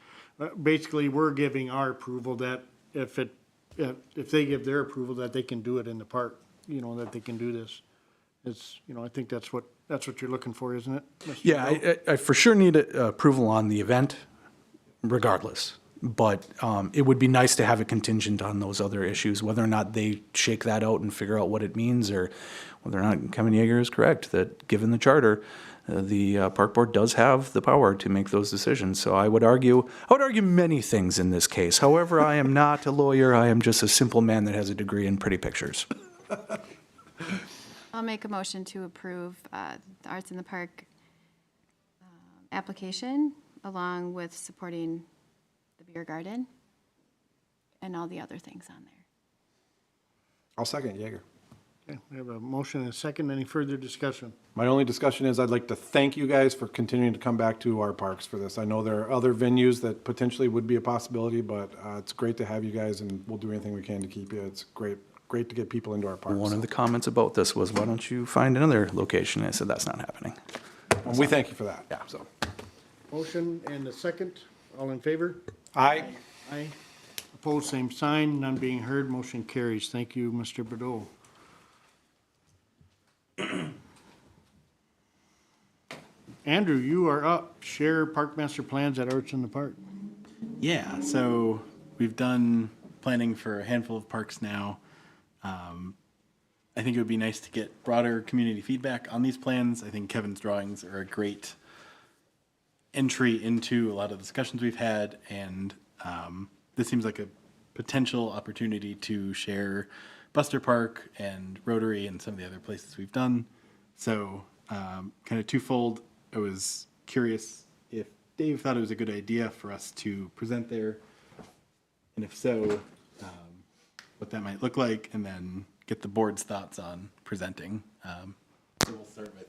Basically, we're giving our approval that if they give their approval, that they can do it in the park, that they can do this. It's, I think that's what you're looking for, isn't it, Mr. yeah, Bell? I for sure need approval on the event, regardless. But it would be nice to have it contingent on those other issues, whether or not they shake that out and figure out what it means, or whether or not Kevin Yeager is correct that, given the charter, the park board does have the power to make those decisions. So I would argue many things in this case. However, I am not a lawyer. I am just a simple man that has a degree in pretty pictures. I'll make a motion to approve the Arts in the Park application, along with supporting the beer garden and all the other things on there. I'll second Yeager. Okay, we have a motion and a second. Any further discussion? My only discussion is I'd like to thank you guys for continuing to come back to our parks for this. I know there are other venues that potentially would be a possibility, but it's great to have you guys, and we'll do anything we can to keep you. It's great to get people into our parks. One of the comments about this was, why don't you find another location? I said, that's not happening. And we thank you for that. Yeah. So, Motion and a second. All in favor? aye. Aye. Opposed, same sign. None being heard. Motion carries. Thank you, Mr. Bordeaux. Andrew, you are up. Share park master plans at Arts in the Park. Yeah, so we've done planning for a handful of parks now. I think it would be nice to get broader community feedback on these plans. I think Kevin's drawings are a great entry into a lot of the discussions we've had, and this seems like a potential opportunity to share Buster Park and Rotary and some of the other places we've done. So kind of twofold. I was curious if Dave thought it was a good idea for us to present there, and if so, what that might look like, and then get the board's thoughts on presenting. So we'll start with,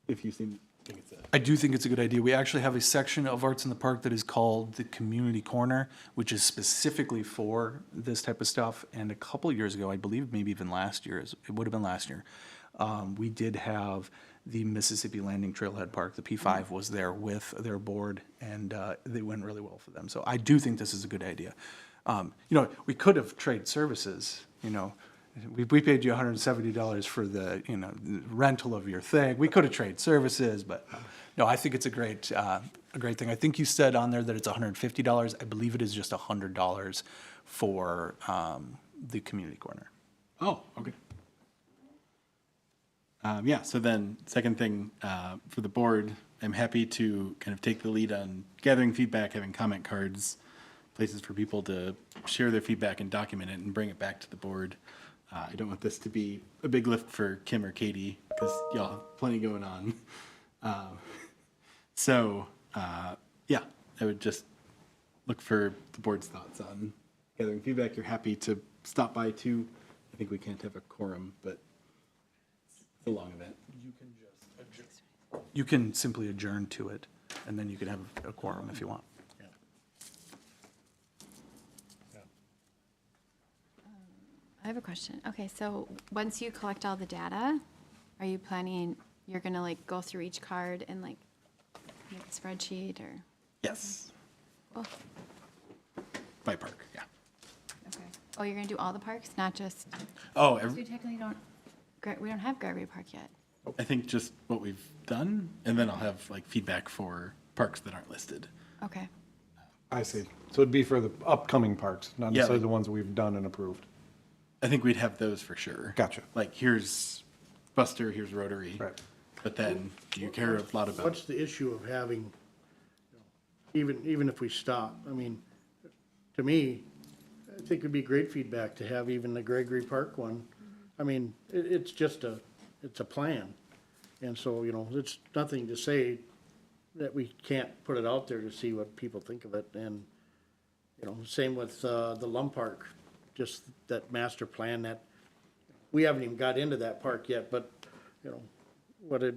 if you think it's a. I do think it's a good idea. We actually have a section of Arts in the Park that is called the Community Corner, which is specifically for this type of stuff. And a couple of years ago, I believe maybe even last year, it would have been last year, we did have the Mississippi Landing Trailhead Park, the P5 was there with their board, and they went really well for them. So I do think this is a good idea. We could have traded services, we paid you $170 for the, the rental of your thing. We could have traded services, but no, I think it's a great thing. I think you said on there that it's $150. I believe it is just $100 for the community corner. Oh, okay. Yeah, so then second thing for the board, I'm happy to kind of take the lead on gathering feedback, having comment cards, places for people to share their feedback and document it and bring it back to the board. I don't want this to be a big lift for Kim or Katie because y'all have plenty going on. Yeah, I would just look for the board's thoughts on gathering feedback. You're happy to stop by too. I think we can't have a quorum, but it's a long event. You can simply adjourn to it, and then you can have a quorum if you want. I have a question. Okay, so once you collect all the data, are you planning, you're gonna like go through each card and like make a spreadsheet or? Yes, Oh, by park, yeah. okay. Oh, you're gonna do all the parks, not just, Oh, we technically don't, we don't have Gregory Park yet. I think just what we've done, and then I'll have like feedback for parks that aren't listed. Okay, I see. So it'd be for the upcoming parks, not Yeah. necessarily the ones that we've done and approved. I think we'd have those for sure. Gotcha. Like, here's Buster, here's Rotary. Right. But then, do you care a lot about? What's the issue of having, even if we stop? I mean, to me, I think it'd be great feedback to have even the Gregory Park one. I mean, it's just it's a plan. And so, it's nothing to say that we can't put it out there to see what people think of it. And, same with the Lum Park, just that master plan that, we haven't even got into that park yet, but, would it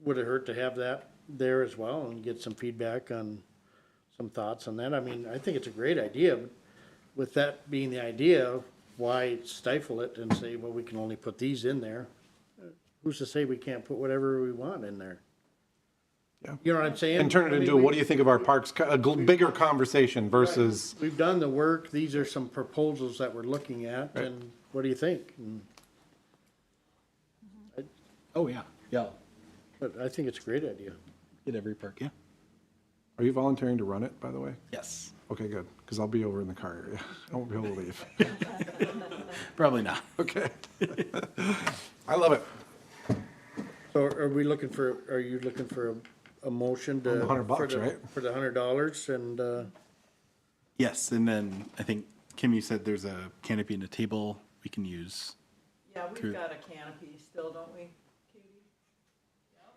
hurt to have that there as well and get some feedback on some thoughts on that? I mean, I think it's a great idea. But with that being the idea, why stifle it and say, well, we can only put these in there? Who's to say we can't put whatever we want in there? Yeah. You know what I'm saying? And turn it I mean, into, what do you think of our parks, a bigger conversation versus, We've done the work, these are some proposals that we're looking at, Right. and what do you think? And Oh, yeah, yeah. But I think it's a great idea. Get every park, yeah. are you volunteering to run it, by the way? Yes. Okay, good, because I'll be over in the car area. I won't be able to leave. Probably not. Okay. I love it. So are you looking for a motion to? $100, for the- right? For the $100 and, Yes, and then I think, Kim, you said there's a canopy and a table we can use. Yeah, True. we've got a canopy still, don't we, Katie?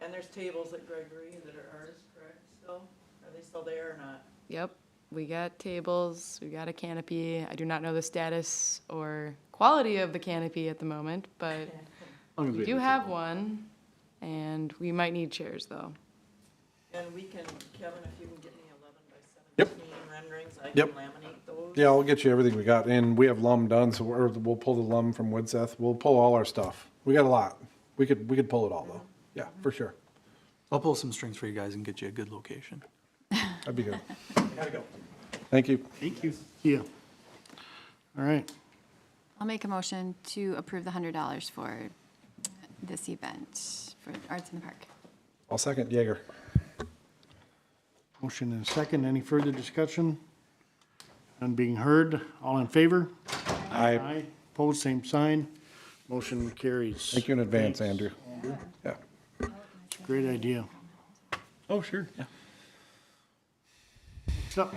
And there's tables at Gregory that are ours, correct, still? Are they still there or not? Yep, we got tables, we got a canopy. I do not know the status or quality of the canopy at the moment, but As long as we we do a have table. one, and we might need chairs, though. And we can, Kevin, if you can get me 11 by Yep. 17 renderings, I can Yep. laminate those. Yeah, I'll get you everything we got, and we have lum done, so we'll pull the lum from Woodseth. We'll pull all our stuff. We got a lot. We could pull it all though. Yeah, for sure. I'll pull some strings for you guys and get you a good location. That'd be good. Gotta go. Thank you. Thank you. yeah. All right. I'll make a motion to approve the $100 for this event for Arts in the Park. I'll second Jaeger. Motion and a second. Any further discussion? None being heard. All in favor? Aye. Opposed, same sign. Motion carries. Thank you in advance, Thanks. Andrew. Yeah. Great idea. Oh, sure, yeah. So,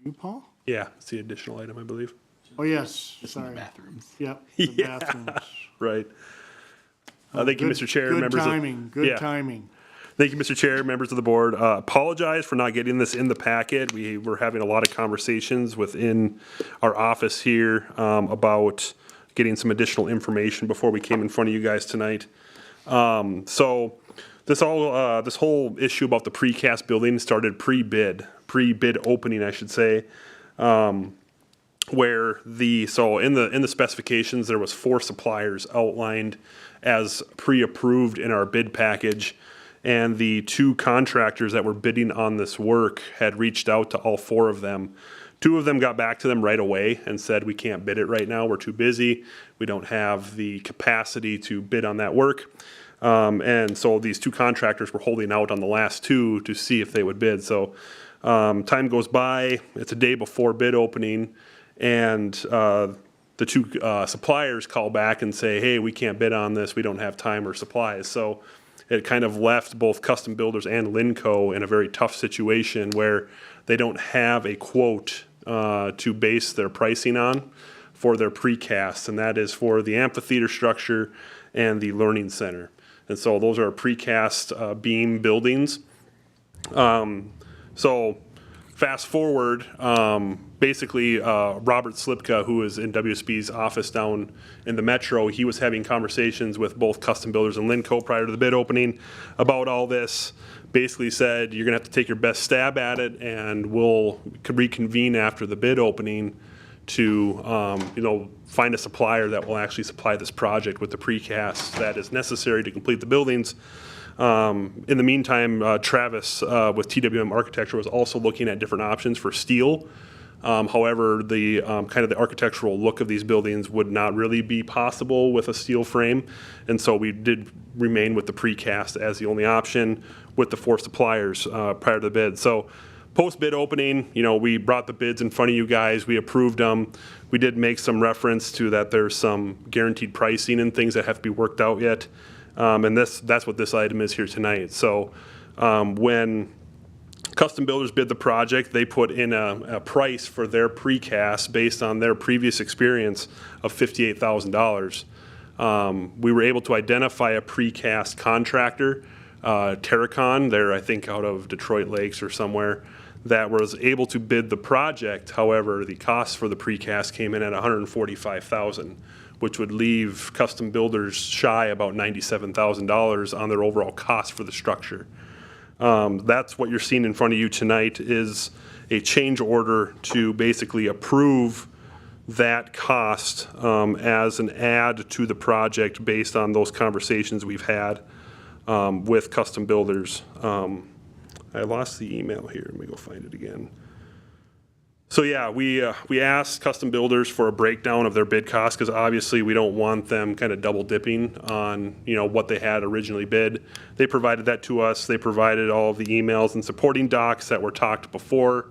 You, Paul? Yeah, it's the additional item, I believe. Oh, yes, Just in the sorry. bathrooms. Yep, the bathrooms. Right. Thank you, Good- Mr. Chair, Good members of. timing, good Yeah. timing. Thank you, Mr. Chair, members of the board. Apologize for not getting this in the packet. We were having a lot of conversations within our office here about getting some additional information before we came in front of you guys tonight. So this whole issue about the precast building started pre-bid opening, I should say. Where so in the specifications, there was 4 suppliers outlined as pre-approved in our bid package. And the 2 contractors that were bidding on this work had reached out to all 4 of them. 2 of them got back to them right away and said, we can't bid it right now, we're too busy, we don't have the capacity to bid on that work. And so these 2 contractors were holding out on the last 2 to see if they would bid. So time goes by, it's a day before bid opening, and the 2 suppliers call back and say, hey, we can't bid on this, we don't have time or supplies. So it kind of left both Custom Builders and Linco in a very tough situation where they don't have a quote to base their pricing on for their precast, and that is for the amphitheater structure and the learning center. And so those are precast beam buildings. So fast forward, basically Robert Slipka, who is in WSB's office down in the Metro, he was having conversations with both Custom Builders and Linco prior to the bid opening about all this. Basically said, you're gonna have to take your best stab at it, and we'll reconvene after the bid opening to find a supplier that will actually supply this project with the precast that is necessary to complete the buildings. In the meantime, Travis with TWM Architecture was also looking at different options for steel. However, the kind of the architectural look of these buildings would not really be possible with a steel frame, and so we did remain with the precast as the only option with the 4 suppliers prior to the bid. So post-bid opening, we brought the bids in front of you guys, we approved them. We did make some reference to that there's some guaranteed pricing and things that have to be worked out yet. And that's what this item is here tonight. So when Custom Builders bid the project, they put in a price for their precast based on their previous experience of $58,000. We were able to identify a precast contractor, Terracon, they're I think out of Detroit Lakes or somewhere, that was able to bid the project. However, the cost for the precast came in at $145,000, which would leave Custom Builders shy about $97,000 on their overall cost for the structure. That's what you're seeing in front of you tonight is a change order to basically approve that cost as an add to the project based on those conversations we've had with Custom Builders. I lost the email here. Let me go find it again. So yeah, we asked Custom Builders for a breakdown of their bid costs because obviously we don't want them kind of double dipping on what they had originally bid. They provided that to us. They provided all of the emails and supporting docs that were talked before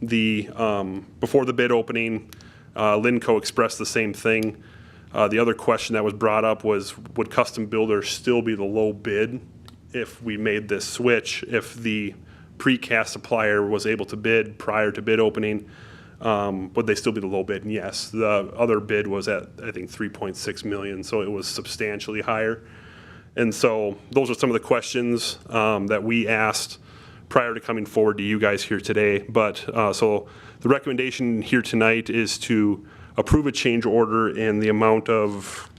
the bid opening. Linco expressed the same thing. The other question that was brought up was, would Custom Builders still be the low bid if we made this switch, if the precast supplier was able to bid prior to bid opening, would they still be the low bid? And yes, the other bid was at, I think, 3.6 million, so it was substantially higher. And so those are some of the questions that we asked prior to coming forward to you guys here today. But so the recommendation here tonight is to approve a change order in the amount of,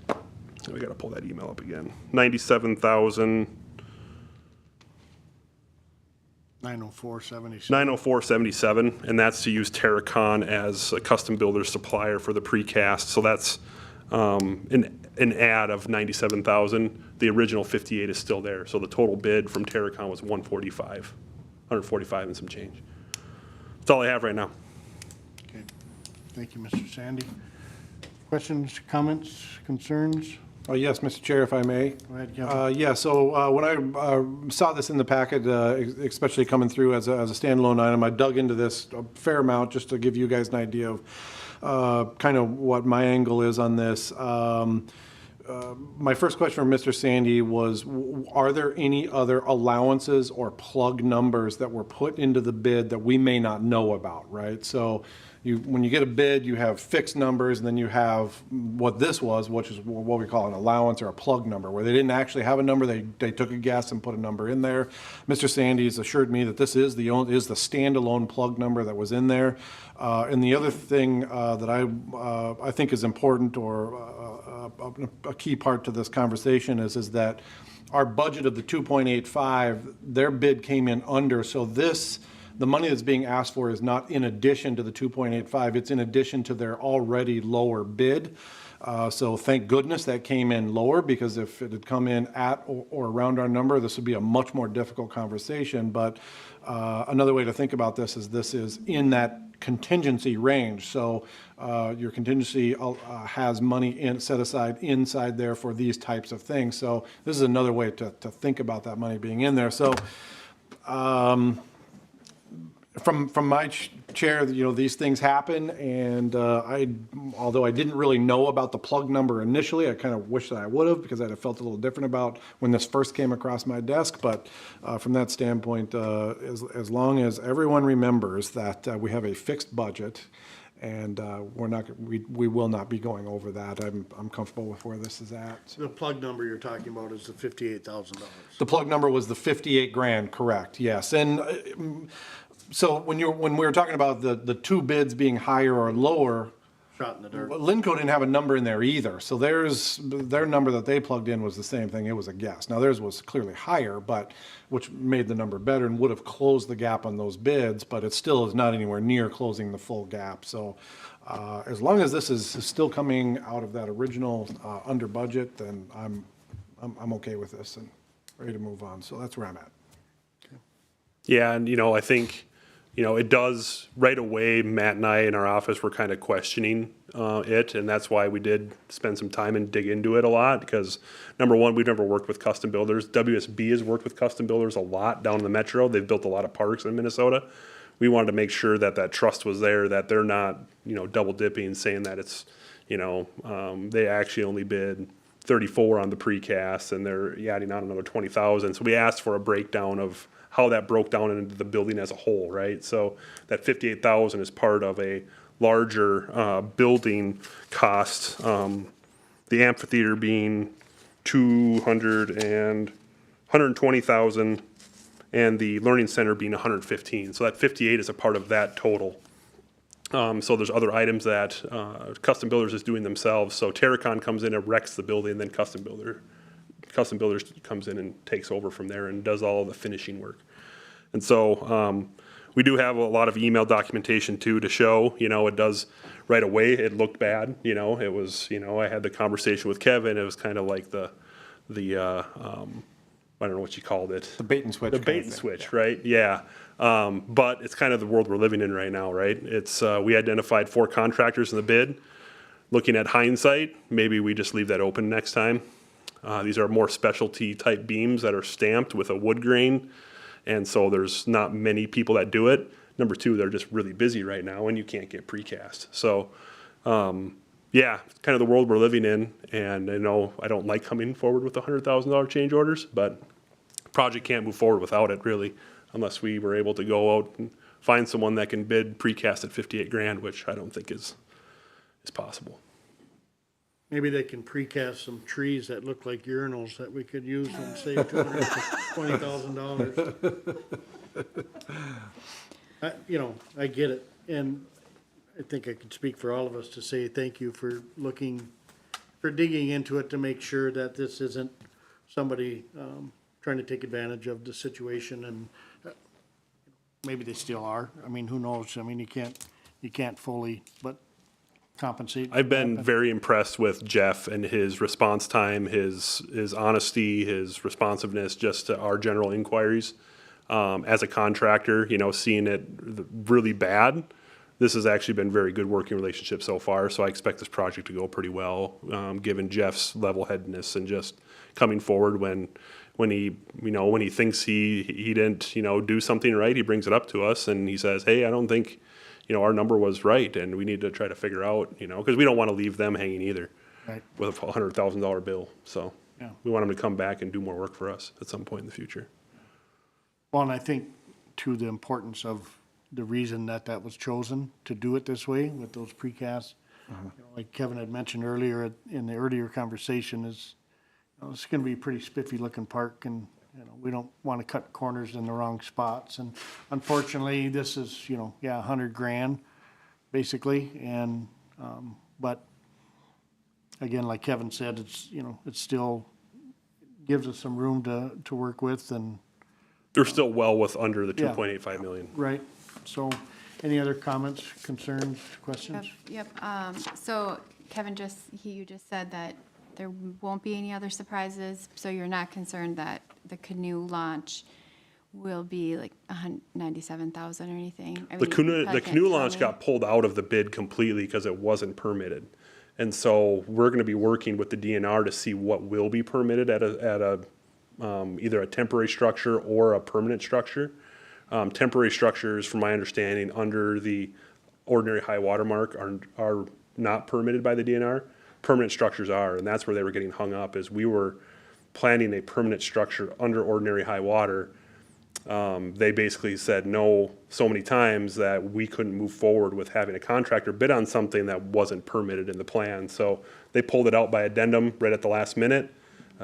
we got to pull that email up again, 904.77, and that's to use Terracon as a Custom Builder supplier for the precast. So that's an add of 97,000. The original 58 is still there. So the total bid from Terracon was 145 and some change. That's all I have right now. Okay, thank you, Mr. Sandy. Questions, comments, concerns? Yes, Mr. Chair, if I may. Go ahead, Kevin. Yeah, so when I saw this in the packet, especially coming through as a standalone item, I dug into this a fair amount just to give you guys an idea of kind of what my angle is on this. my first question from Mr. Sandy was, are there any other allowances or plug numbers that were put into the bid that we may not know about, right? So when you get a bid, you have fixed numbers, and then you have what this was, which is what we call an allowance or a plug number, where they didn't actually have a number, they took a guess and put a number in there. Mr. Sandy's assured me that this is the standalone plug number that was in there. And the other thing that I think is important, or a key part to this conversation is that our budget of the 2.85, their bid came in under, so the money that's being asked for is not in addition to the 2.85, it's in addition to their already lower bid. So thank goodness that came in lower, because if it had come in at or around our number, this would be a much more difficult conversation. But another way to think about this is in that contingency range. So your contingency has money set aside inside there for these types of things. So this is another way to think about that money being in there. So from my chair, these things happen, and although I didn't really know about the plug number initially, I kind of wish that I would have, because I'd have felt a little different about when this first came across my desk. But from that standpoint, as long as everyone remembers that we have a fixed budget, and we will not be going over that, I'm comfortable with where this is at. The plug number you're talking about is the $58,000. The plug number was the 58 grand, correct? Yes, and. So when we were talking about the two bids being higher or lower, Shot in the dirt. Linco didn't have a number in there either. So their number that they plugged in was the same thing. It was a guess. Now theirs was clearly higher, but which made the number better and would have closed the gap on those bids, but it still is not anywhere near closing the full gap. So as long as this is still coming out of that original under budget, then I'm okay with this and ready to move on. So that's where I'm at. Yeah, and I think, it does, right away, Matt and I in our office were kind of questioning it, and that's why we did spend some time and dig into it a lot, because number one, we've never worked with custom builders. WSB has worked with custom builders a lot down in the metro. They've built a lot of parks in Minnesota. We wanted to make sure that trust was there, that they're not, double dipping, saying that it's, they actually only bid 34 on the precast and they're adding on another 20,000. So we asked for a breakdown of how that broke down into the building as a whole, right? So that 58,000 is part of a larger building cost. The amphitheater being 120,000, and the learning center being 115. So that 58 is a part of that total. So there's other items that Custom Builders is doing themselves. So Terracon comes in and wrecks the building, and then Custom Builders comes in and takes over from there and does all of the finishing work. And so we do have a lot of email documentation too to show, it does right away. It looked bad, it was, I had the conversation with Kevin. It was kind of like the I don't know what you called it. The bait and switch. The bait and switch, right? Yeah. But it's kind of the world we're living in right now, right? It's we identified 4 contractors in the bid. Looking at hindsight, maybe we just leave that open next time. These are more specialty type beams that are stamped with a wood grain, and so there's not many people that do it. Number 2, they're just really busy right now, and you can't get precast. So, yeah, kind of the world we're living in, and I know I don't like coming forward with $100,000 change orders, but project can't move forward without it, really, unless we were able to go out and find someone that can bid precast at 58 grand, which I don't think is possible. Maybe they can precast some trees that look like urinals that we could use and save $20,000. I get it, and I think I could speak for all of us to say thank you for digging into it to make sure that this isn't somebody trying to take advantage of the situation, and maybe they still are. I mean, who knows? I mean, you can't fully, but compensate. I've been very impressed with Jeff and his response time, his honesty, his responsiveness just to our general inquiries. As a contractor, seeing it really bad, this has actually been very good working relationship so far. So I expect this project to go pretty well, given Jeff's level-headedness and just coming forward when he thinks he didn't, do something right, he brings it up to us and he says, hey, I don't think, our number was right, and we need to try to figure out, because we don't want to leave them hanging either. Right. with a $100,000 bill. So Yeah. we want them to come back and do more work for us at some point in the future. Well, and I think to the importance of the reason that that was chosen to do it this way with those precasts. You know, like Kevin had mentioned earlier in the earlier conversation is, you know, it's gonna be a pretty spiffy looking park and, you know, we don't wanna cut corners in the wrong spots. And unfortunately, this is, you know, yeah, $100,000 basically. And, but again, like Kevin said, it's, you know, it still gives us some room to work with and, They're still well with under the Yeah. 2.85 million. right. So any other comments, concerns, questions? Yep, so Kevin you just said that there won't be any other surprises, so you're not concerned that the canoe launch will be like 97,000 or anything? I The mean, you canoe, probably the can't canoe tell launch me. got pulled out of the bid completely because it wasn't permitted. And so we're gonna be working with the DNR to see what will be permitted at either a temporary structure or a permanent structure. Temporary structures, from my understanding, under the ordinary high water mark are not permitted by the DNR. Permanent structures are, and that's where they were getting hung up, is we were planning a permanent structure under ordinary high water. They basically said no so many times that we couldn't move forward with having a contractor bid on something that wasn't permitted in the plan. So they pulled it out by addendum right at the last minute.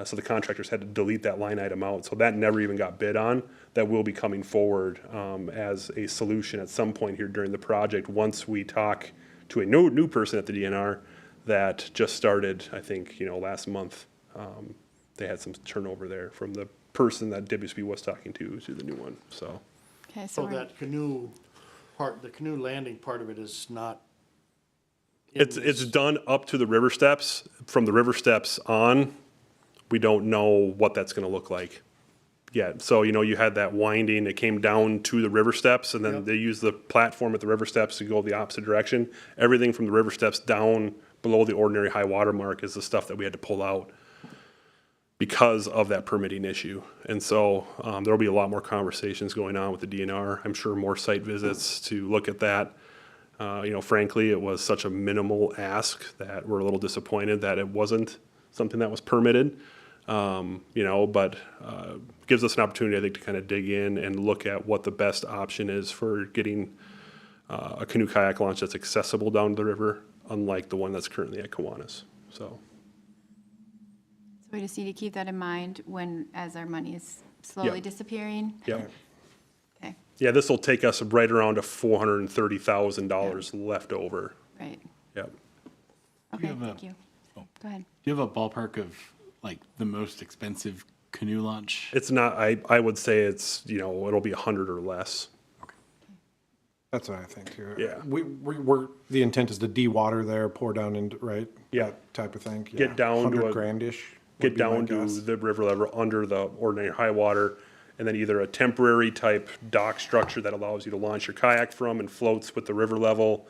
So the contractors had to delete that line item out. So that never even got bid on. That will be coming forward as a solution at some point here during the project, once we talk to a new person at the DNR that just started, I think, you know, last month. They had some turnover there from the person that WSB was talking to the new one, so. Okay, so So we're, that canoe part, the canoe landing part of it is not. It's done up to the river steps. From the river steps on, we don't know what that's gonna look like yet. So, you know, you had that winding, it came down to the river steps, and then Yep. they used the platform at the river steps to go the opposite direction. Everything from the river steps down below the ordinary high water mark is the stuff that we had to pull out because of that permitting issue. And so, there'll be a lot more conversations going on with the DNR. I'm sure more site visits to look at that. You know, frankly, it was such a minimal ask that we're a little disappointed that it wasn't something that was permitted. You know, but gives us an opportunity, I think, to kind of dig in and look at what the best option is for getting a canoe kayak launch that's accessible down the river, unlike the one that's currently at Kiwanis. So, we just need to keep that in mind as our money is slowly Yep. disappearing? yeah. Okay, Yeah, this will take us right around to $430,000 left over. right, Yep. okay, have a- thank you. oh. Go ahead. Do you have a ballpark of like the most expensive canoe launch? It's not, I would say it's, you know, it'll be 100 or less. That's what I think too. Yeah. We're, the intent is to de-water there, pour down into, right? Yeah. That type of thing. Get Yeah. down to 100 a- grand-ish would Get be my down to guess. the river level under the ordinary high water, and then either a temporary type dock structure that allows you to launch your kayak from and floats with the river level,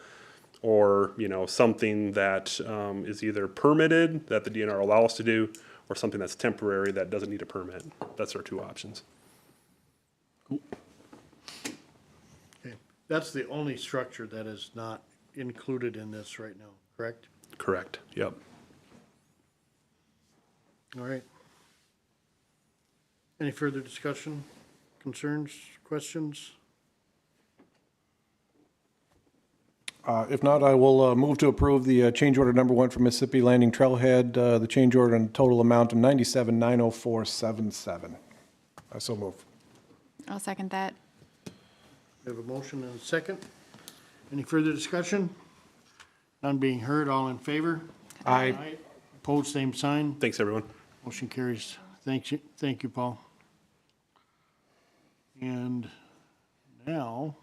or, you know, something that is either permitted, that the DNR allows us to do, or something that's temporary that doesn't need a permit. That's our two options. Okay. That's the only structure that is not included in this right now, correct? Correct, yep. All right. Any further discussion, concerns, questions? If not, I will move to approve the change order number 1 for Mississippi Landing Trailhead, the change order in total amount of $97,904.77. I so move. I'll second that. We have a motion and a second. Any further discussion? None being heard, all in favor? Aye. Opposed, same sign. Thanks, everyone. Motion carries. Thank you, Paul. And now,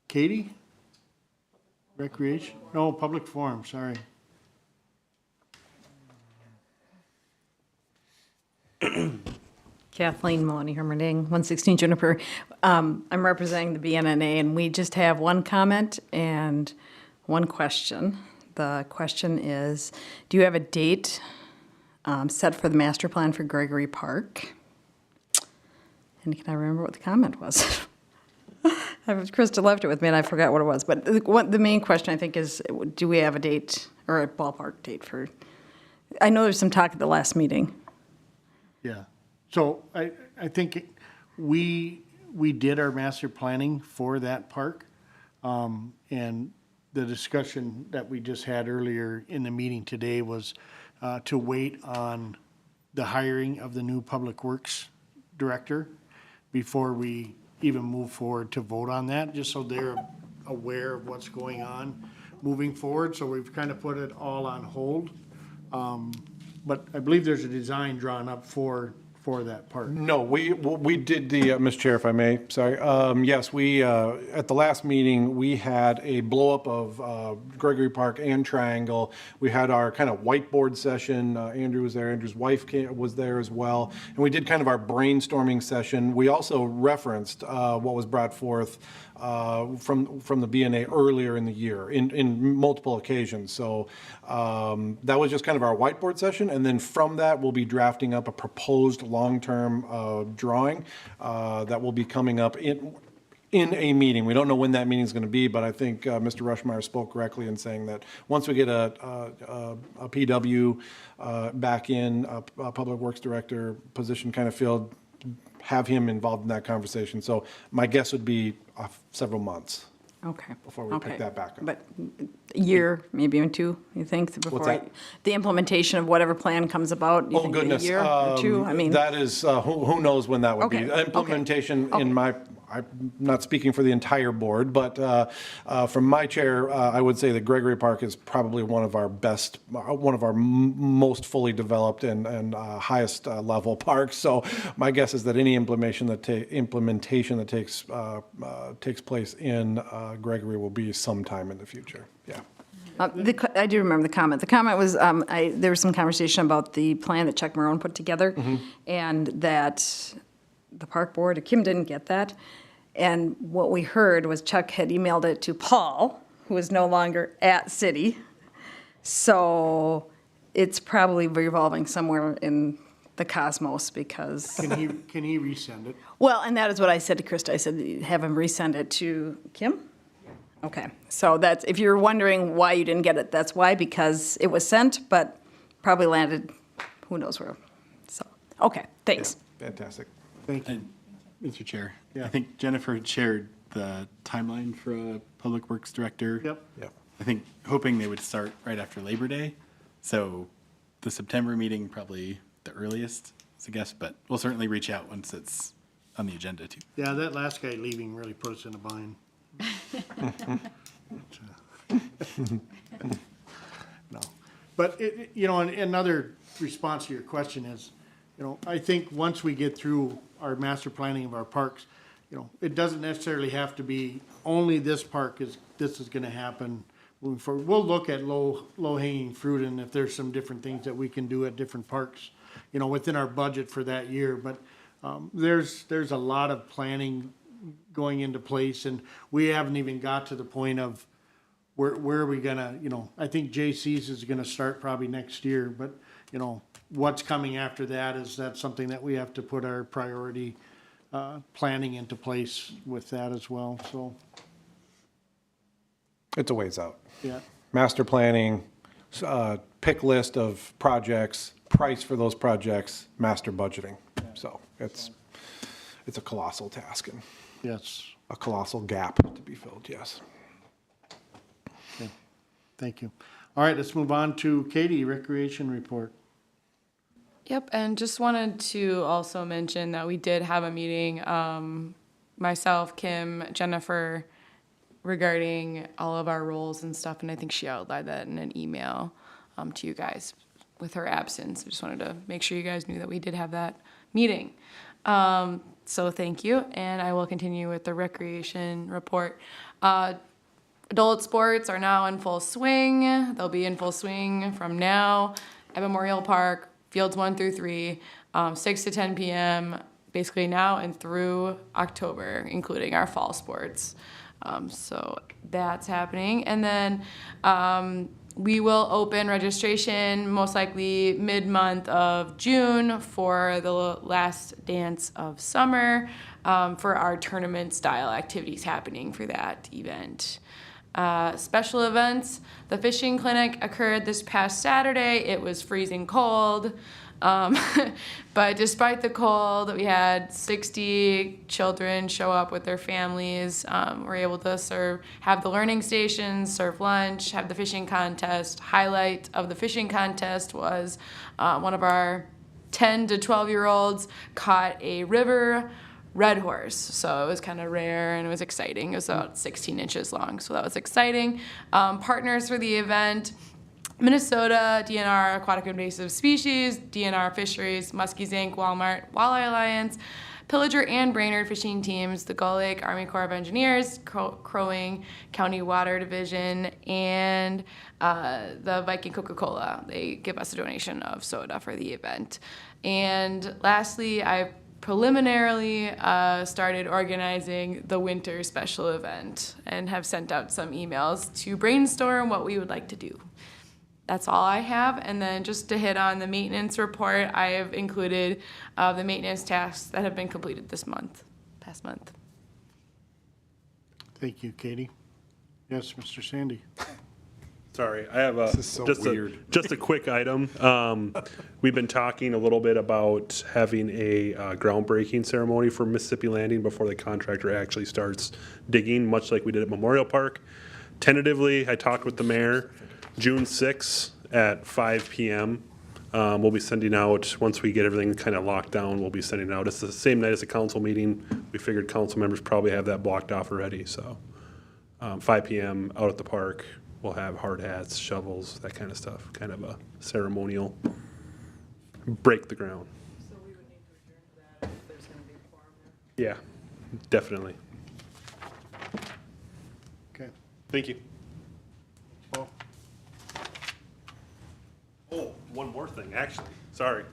Katie? Recreation? No, public forum, sorry. Kathleen Maloney Hermerding, 116 Juniper. I'm representing the BNNA, and we just have one comment and one question. The question is, do you have a date set for the master plan for Gregory Park? And can I remember what the comment was? Krista left it with me, and I forgot what it was. But the main question, I think, is, do we have a date, or a ballpark date for, I know there's some talk at the last meeting. Yeah, so I think we did our master planning for that park. And the discussion that we just had earlier in the meeting today was to wait on the hiring of the new Public Works Director before we even move forward to vote on that, just so they're aware of what's going on moving forward. So we've kind of put it all on hold. But I believe there's a design drawn up for that park. No, we did the, Mr. Chair, if I may, sorry. Yes, we, at the last meeting, we had a blow-up of Gregory Park and Triangle. We had our kind of whiteboard session. Andrew was there, Andrew's wife was there as well. And we did kind of our brainstorming session. We also referenced what was brought forth from the BNA earlier in the year in multiple occasions. So that was just kind of our whiteboard session. And then from that, we'll be drafting up a proposed long-term drawing that will be coming up in a meeting. We don't know when that meeting is going to be, but I think Mr. Rushmeyer spoke correctly in saying that once we get a PW back in, a Public Works Director position kind of filled, have him involved in that conversation. So my guess would be several months Okay. before we pick Okay. that back up. But a year, maybe even two, you think, before that? the implementation of whatever plan comes about? You Oh, think goodness. A year or two? I mean, That is, who knows when that would be. Okay, okay, Implementation okay. in my, I'm not speaking for the entire board, but from my chair, I would say that Gregory Park is probably one of our best, one of our most fully developed and highest level parks. So my guess is that any implementation that takes place in Gregory will be sometime in the future. Yeah. I do remember the comment. The comment was, there was some conversation about the plan that Chuck Marone put together, and that the park board, Kim didn't get that. And what we heard was Chuck had emailed it to Paul, who is no longer at city. So it's probably revolving somewhere in the cosmos because, Can he resend it? well, and that is what I said to Krista. I said, have him resend it to Kim? Okay, so that's, if you're wondering why you didn't get it, that's why, because it was sent, but probably landed, who knows where. So, okay, thanks. Fantastic. Thank you. Mr. Chair, Yeah. I think Jennifer had shared the timeline for a Public Works Director. Yep. Yep. I think hoping they would start right after Labor Day. So the September meeting, probably the earliest, is a guess, but we'll certainly reach out once it's on the agenda too. Yeah, that last guy leaving really put us in a bind. No, but and another response to your question is, I think once we get through our master planning of our parks, it doesn't necessarily have to be only this is gonna happen moving forward. We'll look at low hanging fruit and if there's some different things that we can do at different parks, within our budget for that year, but there's a lot of planning going into place, and we haven't even got to the point of where are we gonna, I think Jaycees is gonna start probably next year, but, what's coming after that, is that something that we have to put our priority planning into place with that as well, so, It's a ways out. yeah. Master planning, pick list of projects, price for those projects, master budgeting. So it's a colossal task and Yes, a colossal gap to be filled, yes. okay, thank you. All right, let's move on to Katie, Recreation Report. Yep, and just wanted to also mention that we did have a meeting, myself, Kim, Jennifer, regarding all of our roles and stuff, and I think she outlined that in an email to you guys with her absence. I just wanted to make sure you guys knew that we did have that meeting. So thank you, and I will continue with the recreation report. Adult sports are now in full swing. They'll be in full swing from now at Memorial Park, fields 1 through 3, 6 to 10 p.m., basically now and through October, including our fall sports. So that's happening. And then we will open registration most likely mid-month of June for the last dance of summer for our tournament-style activities happening for that event. Special events, the fishing clinic occurred this past Saturday. It was freezing cold. But despite the cold, we had 60 children show up with their families. We're able to have the learning stations, serve lunch, have the fishing contest. Highlight of the fishing contest was one of our 10 to 12-year-olds caught a river red horse. So it was kind of rare and it was exciting. It was about 16 inches long, so that was exciting. Partners for the event: Minnesota, DNR Aquatic Invasive Species, DNR Fisheries, Muskies Inc., Walmart, Walleye Alliance, Pillager and Brainerd fishing teams, the Gull Lake Army Corps of Engineers, Crow Wing County Water Division, and the Viking Coca-Cola. They give us a donation of soda for the event. And lastly, I preliminarily started organizing the winter special event and have sent out some emails to brainstorm what we would like to do. That's all I have. And then just to hit on the maintenance report, I have included the maintenance tasks that have been completed this past month. Thank you, Katie. Yes, Mr. Sandy. Sorry, I have This is so weird. just a quick item. We've been talking a little bit about having a groundbreaking ceremony for Mississippi Landing before the contractor actually starts digging, much like we did at Memorial Park. Tentatively, I talked with the mayor, June 6th at 5 p.m. We'll be sending out, once we get everything kind of locked down, we'll be sending out. It's the same night as the council meeting. We figured council members probably have that blocked off already, so 5 p.m. out at the park. We'll have hard hats, shovels, that kind of stuff, kind of a ceremonial break the ground. So we would need to adjourn to that if there's gonna be a quorum there. Yeah, definitely. Okay. Thank you. Well, Oh, one more thing, actually, sorry.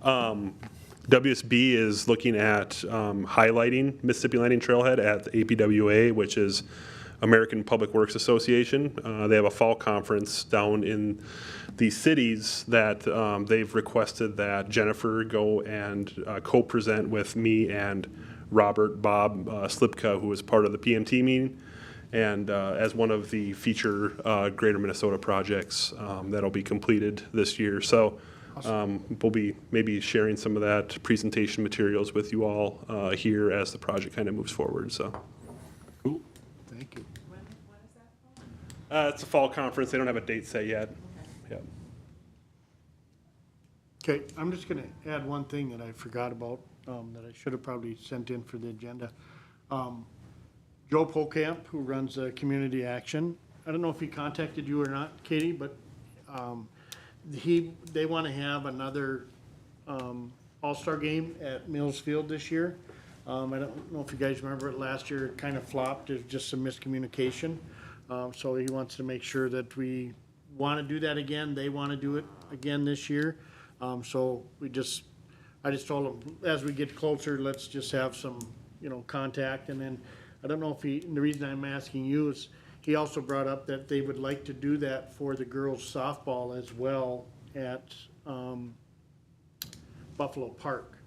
WSB is looking at highlighting Mississippi Landing Trailhead at the APWA, which is American Public Works Association. They have a fall conference down in the cities that they've requested that Jennifer go and co-present with me and Bob Slipka, who is part of the PMT meeting, and as one of the feature Greater Minnesota projects that'll be completed this year. So we'll be maybe sharing some of that presentation materials with you all here as the project kind of moves forward. So. Cool. thank you. When is that? It's a fall conference. They don't have a date set yet. Yeah. Okay, I'm just gonna add one thing that I forgot about, that I should have probably sent in for the agenda. Joe Pokamp, who runs Community Action, I don't know if he contacted you or not, Katie, but they want to have another All-Star game at Mills Field this year. I don't know if you guys remember it last year, it kind of flopped, there's just some miscommunication. So he wants to make sure that we want to do that again, they want to do it again this year. So I just told him, as we get closer, let's just have some, contact. And then, I don't know if and the reason I'm asking you is, he also brought up that they would like to do that for the girls softball as well at Buffalo Park.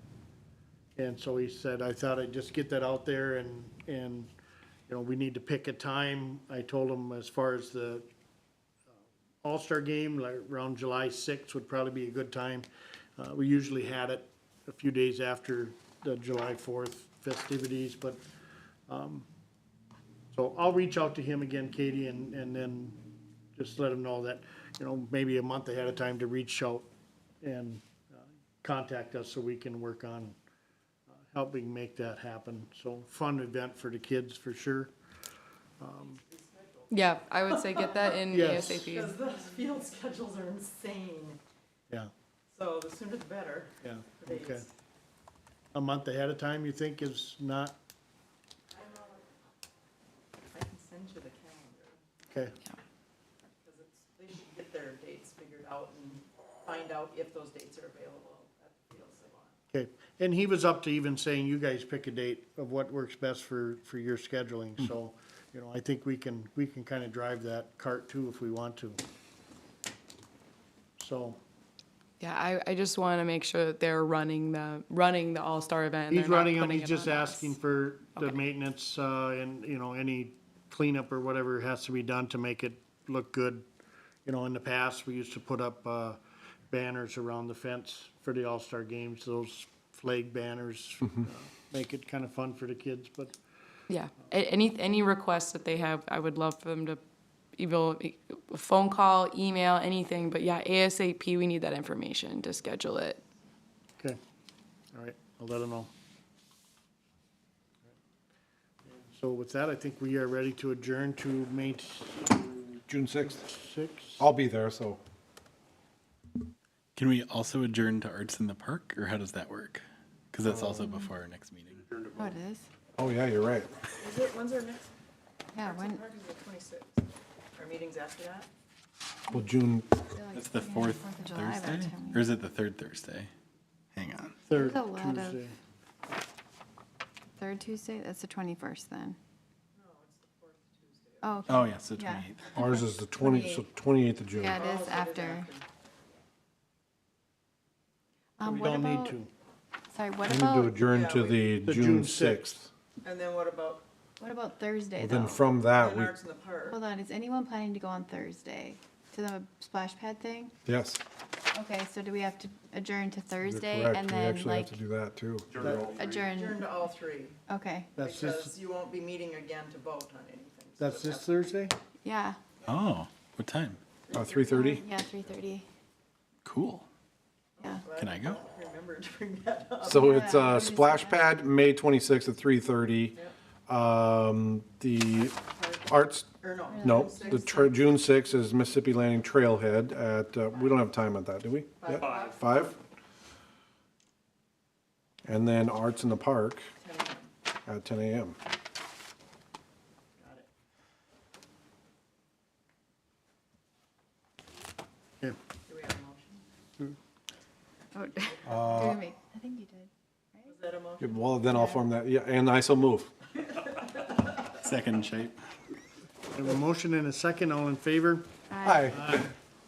And so he said, I thought I'd just get that out there and we need to pick a time. I told him as far as the All-Star game, like around July 6th would probably be a good time. We usually had it a few days after the July 4th festivities, but so I'll reach out to him again, Katie, and then just let him know that, maybe a month ahead of time to reach out and contact us so we can work on helping make that happen. So fun event for the kids for sure. Yeah, I would say get that in Yes. ASAP. Because those field schedules are insane, Yeah, so the sooner the better yeah, for dates. okay. A month ahead of time you think is not, I can send you the calendar, okay, because they should get their dates figured out and find out if those dates are available at the fields they want. okay. And he was up to even saying you guys pick a date of what works best for your scheduling, so, I think we can kind of drive that cart too if we want to. So, Yeah, I just want to make sure that they're running the All-Star event. he's They're not running them, putting he's it just on us. asking for the Okay. maintenance, and, any cleanup or whatever has to be done to make it look good. You know, in the past, we used to put up, banners around the fence for the All-Star games, those flag banners, make it kind of fun for the kids, but Yeah, any requests that they have, I would love for them to, either a phone call, email, anything, but yeah, ASAP, we need that information to schedule it. okay, all right, I'll let them know. So with that, I think we are ready to adjourn to May June 6th. 6th. I'll be there, so. Can we also adjourn to Arts in the Park, or how does that work? Because that's also before our next meeting. Oh, it is? Oh, yeah, you're right. Is it, when's our next, Yeah, when, park is the 26th? Our meeting's after that? Well, June, That's the fourth Fourth of July by the Thursday? time Or is it the third Thursday? Hang on. Third There's a lot of- Tuesday. third Tuesday, that's the 21st then. Oh, okay. Oh, yeah, so Yeah. 28th. ours is the 28th of June. Yeah, it Oh, is so it is after. We What don't need about, to. sorry, what We need to about, adjourn Yeah, to we- the June June 6th. 6th. And then what about, what about Thursday Then though? from that, then we, Arts in the Park? Hold on, is anyone planning to go on Thursday to the splash pad thing? yes, Okay, so do we have to adjourn to you're Thursday correct. and We then actually have like to do that, too. Adjourn adjourn? to all three, Okay, That's because this, you won't be meeting again to vote on anything. so that's this Thursday? yeah, Oh, what time? 3:30? yeah, 3:30, Cool. yeah. Can I go? Remember to bring that up. So it's Yeah, we Splash just- Pad, May 26th at 3:30. The Arts, Or no. no, June 6th is Mississippi Landing Trailhead at, we don't have time on that, do we? Yeah, 5? And then Arts in the Park 10 a.m. at 10 a.m. Got it. Yeah. Do we have a motion? Oh, do me. I think you did. Was that a motion? Well, then I'll form that, yeah, and I so move. Second shape. I have a motion and a second, all in favor? Aye.